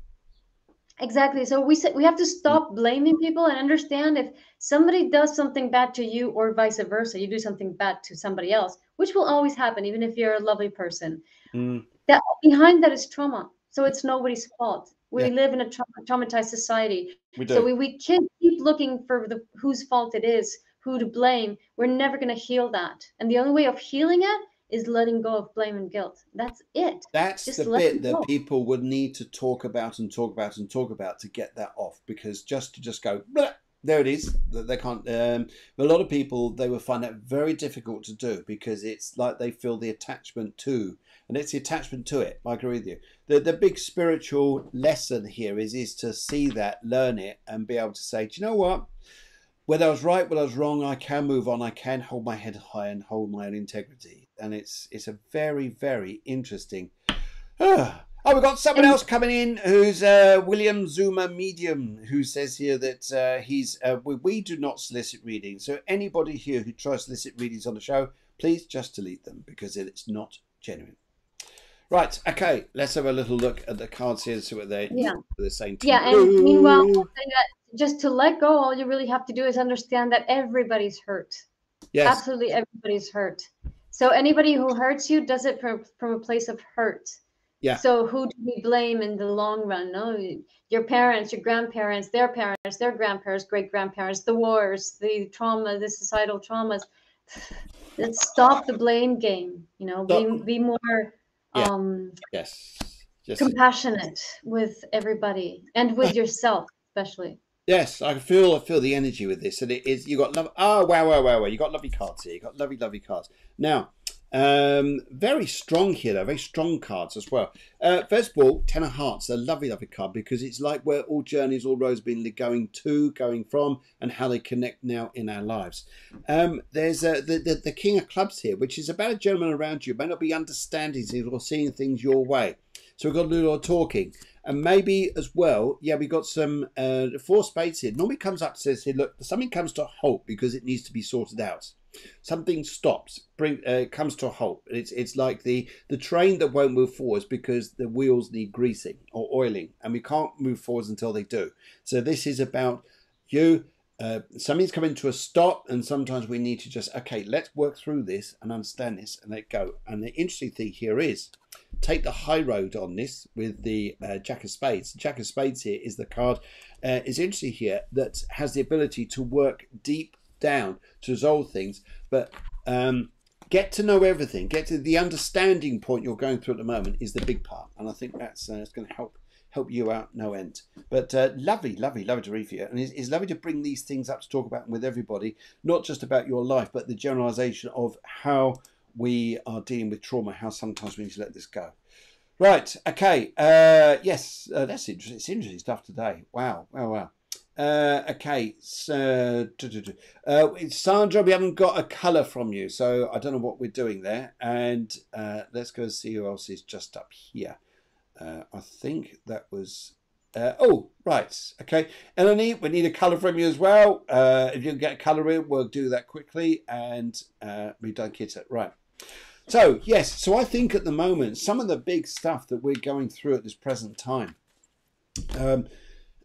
Exactly. So we have to stop blaming people and understand if somebody does something bad to you or vice versa, you do something bad to somebody else, which will always happen, even if you're a lovely person. Mm, That behind that is trauma. So it's nobody's fault. yeah, We live in a traumatized society. we So do. we can't keep looking for the whose fault it is, who to blame. We're never going to heal that. And the only way of healing it is letting go of blame and guilt. That's it. That's the Just let bit it that go. people would need to talk about and talk about and talk about to get that off. Because just to just go, "Blah," there it is. They can't. A lot of people, they will find that very difficult to do because it's like they feel the attachment to, and it's the attachment to it. I agree with you. The big spiritual lesson here is to see that, learn it, and be able to say, do you know what? Whether I was right, whether I was wrong, I can move on. I can hold my head high and hold my own integrity. And it's a very, very interesting. Oh, we've got someone And else coming in who's William Zuma Medium, who says here that we do not solicit readings. So anybody here who tries to solicit readings on the show, please just delete them because it's not genuine. Right, okay, let's have a little look at the cards here and see what they're yeah. saying to Yeah, and meanwhile, you. I'll say that just to let go, all you really have to do is understand that everybody's hurt. Yes, Absolutely everybody's hurt. So anybody who hurts you does it from a place of hurt. yeah. So who do we blame in the long run? No, your parents, your grandparents, their grandparents, great grandparents, the wars, the trauma, the societal traumas. Let's stop the blame game. You know, Stop. be more Yeah, um, yes. Just compassionate with everybody and with yourself, especially. yes, I feel the energy with this, and it is you got love. Oh wow! You got lovely cards here. You got lovely cards. Now, very strong here, though. Very strong cards as well. First of all, Ten of Hearts, a lovely card because it's like where all journeys, all roads have been going to, going from, and how they connect now in our lives. There's the King of Clubs here, which is about a gentleman around you may not be understanding things or seeing things your way. So we've got a little talking. And maybe as well, yeah, we got some 4 spades here. Normally comes up, says here, look, something comes to a halt because it needs to be sorted out. Something stops, comes to a halt. It's like the train that won't move forwards because the wheels need greasing or oiling, and we can't move forwards until they do. So this is about you. Something's coming to a stop, and sometimes we need to just, okay, let's work through this and understand this and let go. And the interesting thing here is take the high road on this with the Jack of Spades. Jack of Spades here is the card. Is interesting here that has the ability to work deep down to resolve things, but get to know everything. Get to the understanding point you're going through at the moment is the big part, and I think that's it's going to help you out no end. But lovely to read for you, and it's lovely to bring these things up to talk about with everybody, not just about your life, but the generalization of how we are dealing with trauma, how sometimes we need to let this go. Right, okay, yes, that's interesting. It's interesting stuff today. Wow. Okay, so Sandra, we haven't got a colour from you, so I don't know what we're doing there. And let's go see who else is just up here. I think that was... oh, right, okay. Eleni, we need a colour from you as well. If you can get a colour in, we'll do that quickly. And we don't get it. Right. So, yes, so I think at the moment, some of the big stuff that we're going through at this present time,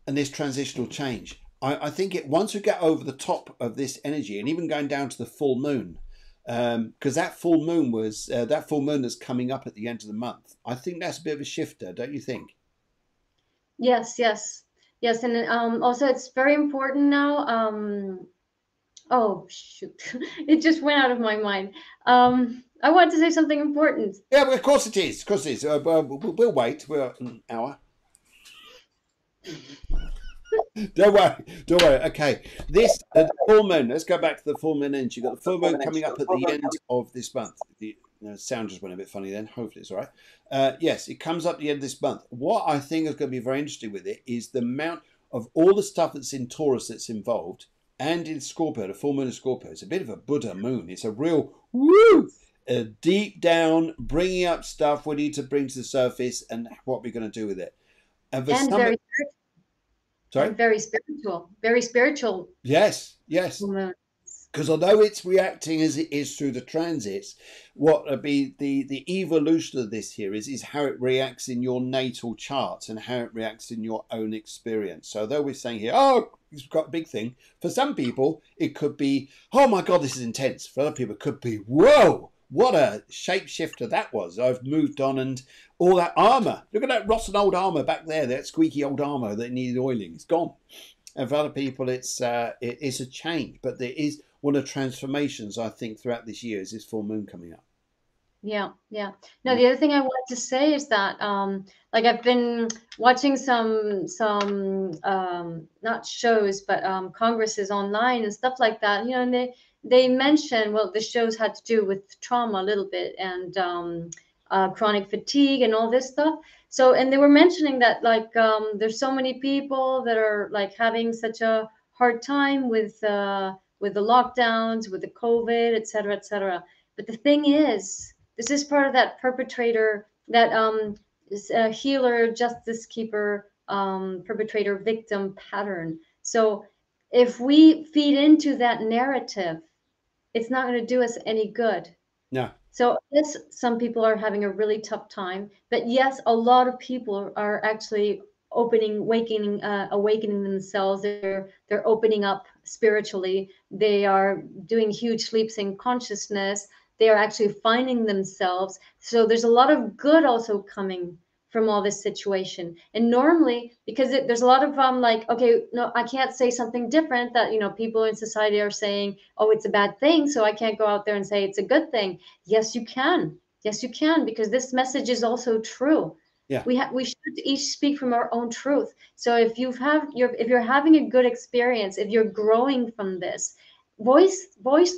and this transitional change, I think once we get over the top of this energy, and even going down to the full moon, because that full moon that's coming up at the end of the month, I think that's a bit of a shifter, don't you think? Yes, and also it's very important now. Oh shoot, it just went out of my mind. I wanted to say something important. Yeah, well, of course it is. Of course it is. We'll wait. We're an hour. Don't worry. Okay, this the full moon. Let's go back to the full moon energy. You've got the full moon coming up at the end of this month. The sound just went a bit funny then. Hopefully it's all right. Yes, it comes up at the end of this month. What I think is going to be very interesting with it is the amount of all the stuff that's in Taurus that's involved, and in Scorpio, the full moon of Scorpio. It's a bit of a Buddha moon. It's a real deep down, bringing up stuff we need to bring to the surface and what we're going to do with it. And for And some, very sorry, very spiritual yes, yes. woman. Because although it's reacting as it is through the transits, what would be the evolution of this here is how it reacts in your natal chart and how it reacts in your own experience. So although we're saying here, oh, it's got a big thing, for some people it could be, oh my God, this is intense. For other people it could be, whoa, what a shapeshifter that was. I've moved on, and all that armour. Look at that rotten old armour back there, that squeaky old armour that needed oiling. It's gone. And for other people, it's a change. But there is one of the transformations, I think, throughout this year is this full moon coming up. Yeah, yeah. No, the other thing I wanted to say is that like I've been watching some not shows but congresses online and stuff like that, you know, and they mention, well, the shows had to do with trauma a little bit and chronic fatigue and all this stuff. So, and they were mentioning that like there's so many people that are like having such a hard time with the lockdowns, with the COVID, et cetera, et cetera. But the thing is, this is part of that perpetrator, that healer, justice keeper, perpetrator, victim pattern. So if we feed into that narrative, it's not going to do us any good. No. So yes, some people are having a really tough time, but yes, a lot of people are actually awakening themselves. They're opening up spiritually. They are doing huge leaps in consciousness. They are actually finding themselves. So there's a lot of good also coming from all this situation. And normally, because there's a lot of like, okay, no, I can't say something different that, you know, people in society are saying, oh, it's a bad thing, so I can't go out there and say it's a good thing. Yes, you can. Yes, you can, because this message is also true. Yeah. We should each speak from our own truth. So if if you're having a good experience, if you're growing from this, voice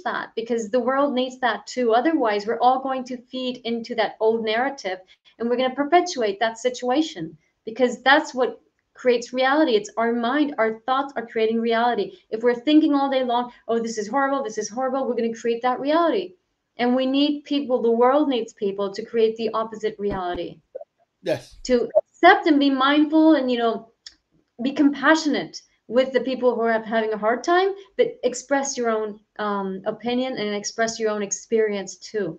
that, because the world needs that too. Otherwise, we're all going to feed into that old narrative, and we're going to perpetuate that situation, because that's what creates reality. It's our mind, our thoughts are creating reality. If we're thinking all day long, oh, this is horrible, we're going to create that reality. And we need people, the world needs people to create the opposite reality. Yes. To accept and be mindful and, you know, be compassionate with the people who are having a hard time, but express your own opinion and express your own experience too.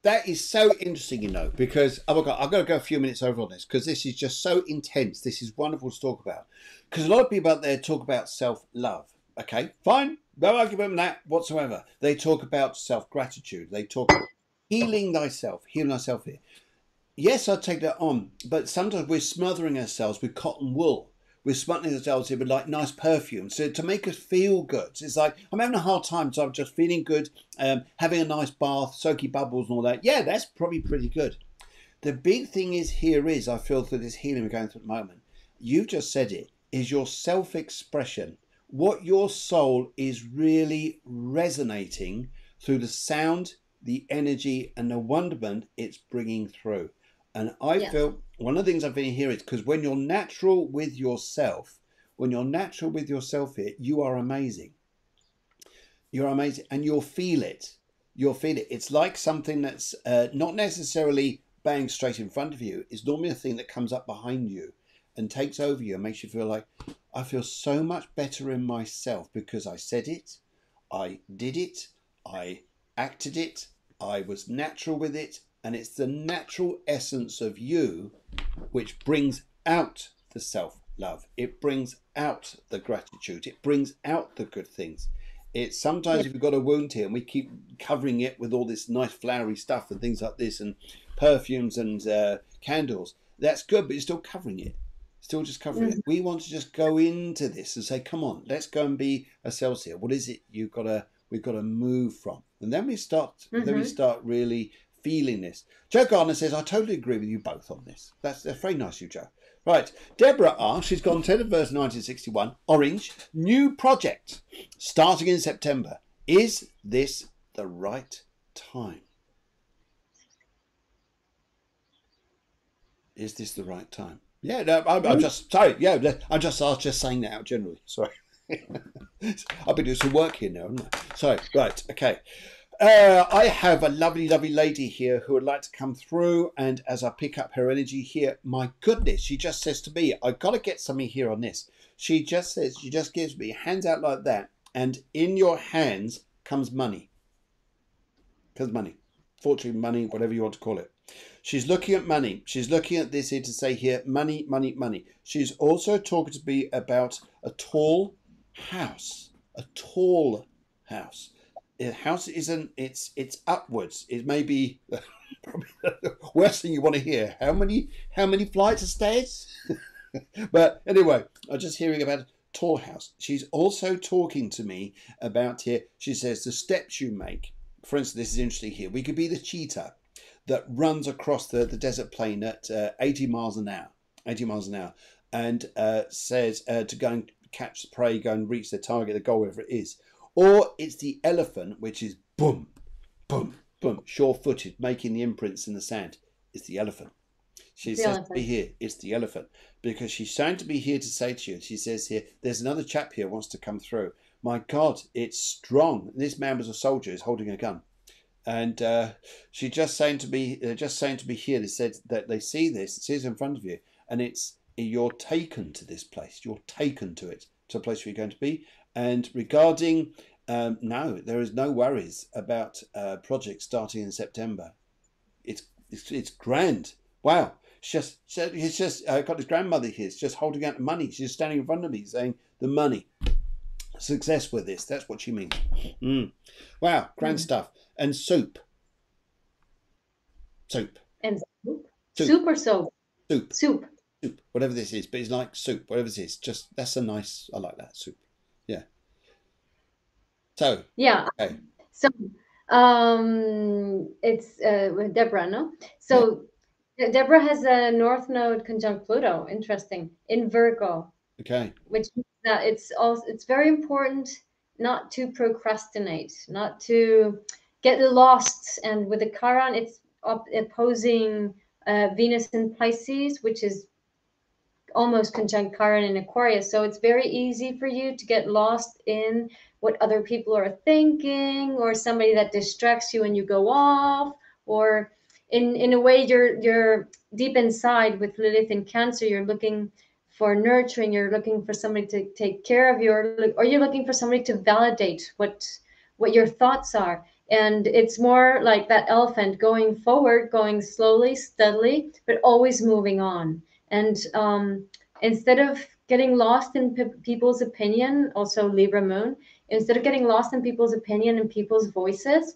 That is so interesting, you know, because I've got to go a few minutes over on this because this is just so intense. This is wonderful to talk about, because a lot of people out there talk about self-love. Okay, fine, no argument on that whatsoever. They talk about self-gratitude. They talk about healing thyself here. Yes, I take that on, but sometimes we're smothering ourselves with cotton wool. We're smothering ourselves here with like nice perfume, so to make us feel good. So it's like, I'm having a hard time, so I'm just feeling good, having a nice bath, soaky bubbles and all that. Yeah, that's probably pretty good. The big thing is, I feel through this healing we're going through at the moment, you've just said it, is your self-expression. What your soul is really resonating through the sound, the energy and the wonderment it's bringing through. And I feel one of the things I've been here is because when you're natural with yourself, here, you are amazing. You're amazing, and you'll feel it. It's like something that's not necessarily bang straight in front of you. It's normally a thing that comes up behind you and takes over you and makes you feel like, I feel so much better in myself because I said it, I did it, I acted it, I was natural with it. And it's the natural essence of you which brings out the self-love. It brings out the gratitude. It brings out the good things. It's sometimes if you've got a wound here and we keep covering it with all this nice flowery stuff and things like this and perfumes and candles, that's good, but you're still covering it. Still just covering it. We want to just go into this and say, come on, let's go and be ourselves here. What is it we've got to move from? And then we start really feeling this. Joe Gardner says, I totally agree with you both on this. That's very nice of you, Joe. Right, Deborah R, she's gone 10 of verse 1961, Orange, new project, starting in September. Is this the right time? Is this the right time? Yeah, no, I'm just, sorry, yeah, I was just saying that out generally, sorry. I've been doing some work here now, haven't I? Sorry, right, okay. I have a lovely, lovely lady here who would like to come through, and as I pick up her energy here, my goodness, she just says to me, I've got to get something here on this. She just says, she just gives me hands out like that, and in your hands comes money. Comes money. Fortune, money, whatever you want to call it. She's looking at money. She's looking at this here to say here, money, money, money. She's also talking to me about a tall house. A tall house. The house isn't, it's upwards. It may be probably the worst thing you want to hear. How many flights of stairs? But anyway, I'm just hearing about a tall house. She's also talking to me about here, she says the steps you make. For instance, this is interesting here. We could be the cheetah that runs across the desert plain at 80 miles an hour. 80 miles an hour. And says to go and catch the prey, go and reach the target, the goal, wherever it is. Or it's the elephant, which is boom, boom, boom, sure-footed, making the imprints in the sand. It's the elephant. She says to be here, it's the elephant. Because she's trying to be here to say to you, she says here, there's another chap here who wants to come through. My God, it's strong. This man was a soldier, he's holding a gun. And she's just saying to me, here, they said that they see this, it says in front of you, and you're taken to this place. You're taken to it, to a place where you're going to be. And regarding, no, there is no worries about projects starting in September. It's grand. Wow. He's just got his grandmother here. It's just holding out the money. She's standing in front of me saying the money. Success with this. That's what she means. Wow. Grand stuff. And soup. Soup. And soup? Soup or soap? Soup. Soup. Soup. Whatever this is. But it's like soup. Whatever this is. Just, that's a nice, I like that. Soup. Yeah. So. Yeah. Okay. So, it's with Deborah, no? So, yeah. Deborah has a North Node conjunct Pluto. Interesting. In Virgo. Okay. Which means that it's very important not to procrastinate, not to get lost. And with the Chiron, it's opposing Venus in Pisces, which is almost conjunct Chiron in Aquarius. So it's very easy for you to get lost in what other people are thinking, or somebody that distracts you and you go off, or in a way you're deep inside with Lilith in Cancer, you're looking for nurturing, you're looking for somebody to take care of you, or you're looking for somebody to validate what your thoughts are. And it's more like that elephant going forward, going slowly, steadily, but always moving on. And instead of getting lost in people's opinion, also Libra moon, instead of getting lost in people's opinion and people's voices,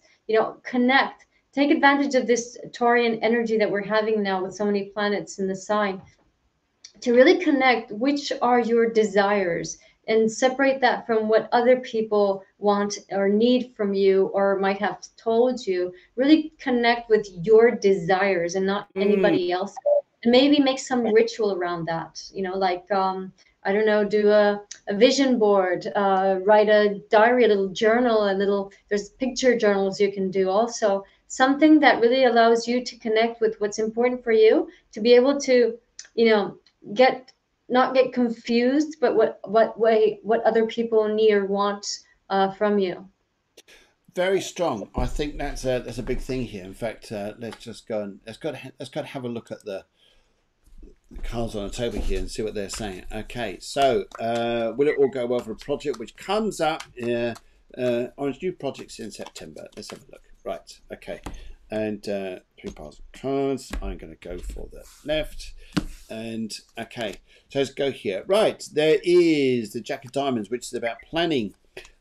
connect. Take advantage of this Taurian energy that we're having now with so many planets in the sign to really connect which are your desires and separate that from what other people want or need from you or might have told you. Really connect with your desires and not anybody else. And maybe make some ritual around that, like, I don't know, do a vision board, write a diary, a little journal, there's picture journals you can do also. Something that really allows you to connect with what's important for you, to be able to, not get confused, but what other people need or want from you. Very strong. I think that's a big thing here. In fact, let's go and have a look at the cards on the table here and see what they're saying. Okay, so will it all go well for a project which comes up on new projects in September? Let's have a look. Right. Okay. And 3 piles of cards. I'm going to go for the left. And okay, so let's go here. Right, there is the Jack of Diamonds, which is about planning.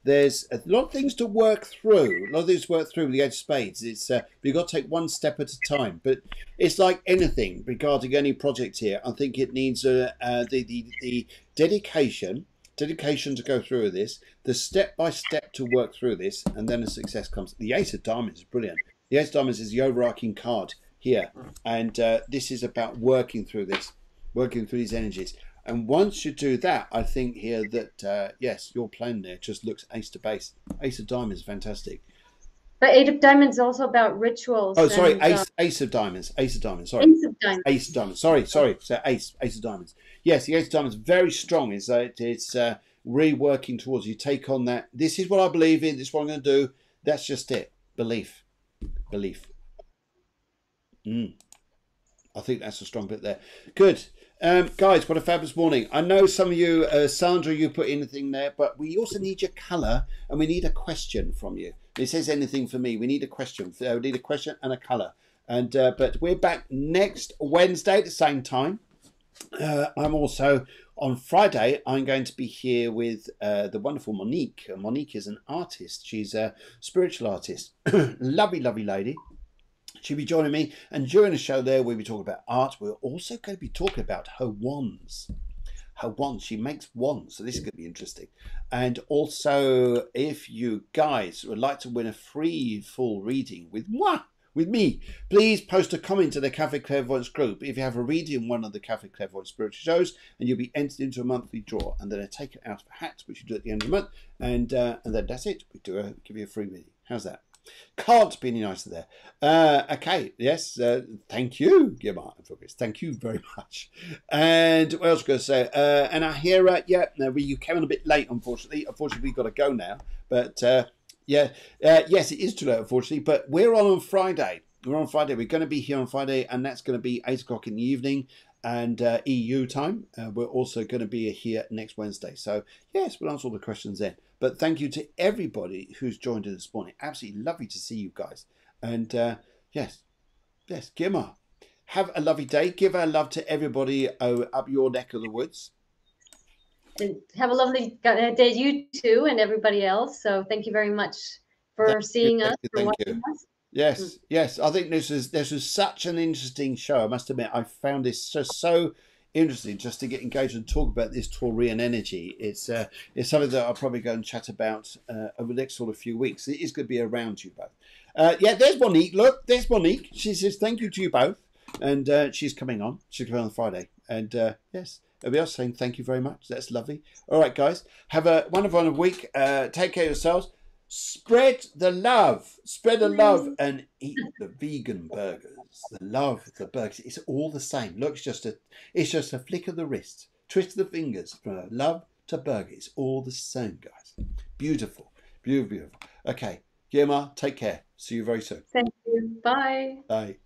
There's a lot of things to work through. A lot of things to work through with the Eight of Spades. It's you've got to take one step at a time. But it's like anything regarding any project here. I think it needs the dedication to go through this, the step by step to work through this, and then a success comes. The Ace of Diamonds is brilliant. The Ace of Diamonds is the overarching card here, and this is about working through this, working through these energies. And once you do that, I think here that yes, your plan there just looks ace to base. Ace of Diamonds is fantastic. But Eight of Diamonds is also about rituals. Oh, sorry, Ace of Diamonds. Ace of Diamonds. Sorry. Ace of Diamonds. Ace of Diamonds. Sorry. So Ace of Diamonds. Yes, the Ace of Diamonds is very strong. It's really working towards you. Take on that. This is what I believe in. This is what I'm going to do. That's just it. Belief. Belief. I think that's a strong bit there. Good. Guys, what a fabulous morning. I know some of you, Sandra, you put anything there, but we also need your colour and we need a question from you. It says anything for me. We need a question. We need a question and a colour. And but we're back next Wednesday at the same time. I'm also on Friday. I'm going to be here with the wonderful Monique. Monique is an artist. She's a spiritual artist. Lovely, lovely lady. She'll be joining me, and during the show there we'll be talking about art. We're also going to be talking about her wands. Her wands. She makes wands, so this is going to be interesting. And also, if you guys would like to win a free full reading with me, please post a comment to the Cafe Clairvoyance group if you have a reading in one of the Cafe Clairvoyance spiritual shows, and you'll be entered into a monthly draw. And then I take it out of a hat, which you do at the end of the month, and then that's it. We give you a free reading. How's that? Can't be any nicer there. Okay, yes, thank you, Guiomar. Thank you very much. And what else was I going to say? And I hear, you came on a bit late, unfortunately. Unfortunately, we've got to go now. But yes, it is too late, unfortunately. But we're on Friday. We're on Friday. We're going to be here on Friday, and that's going to be 8 o'clock in the evening. And EU time. We're also going to be here next Wednesday. So, yes, we'll answer all the questions then. But thank you to everybody who's joined us this morning. Absolutely lovely to see you guys. And yes, Guiomar, have a lovely day. Give our love to everybody up your neck of the woods. And have a lovely day, you too, and everybody else. So thank you very much for seeing us, for watching us. Yes. I think this was such an interesting show. I must admit, I found this just so interesting just to get engaged and talk about this Taurian energy. It's something that I'll probably go and chat about over the next sort of few weeks. It is going to be around you both. There's Monique. Look, there's Monique. She says thank you to you both, and she's coming on. She's coming on Friday, and yes. Everybody else saying thank you very much. That's lovely. All right, guys. Have a wonderful week. Take care of yourselves. Spread the love. Spread the love and eat the vegan burgers. The love, the burgers. It's all the same. Look, it's just a flick of the wrist. Twist of the fingers. From love to burger. It's all the same, guys. Beautiful. Beautiful, beautiful. Okay. Guiomar, take care. See you very soon. Thank you. Bye. Bye.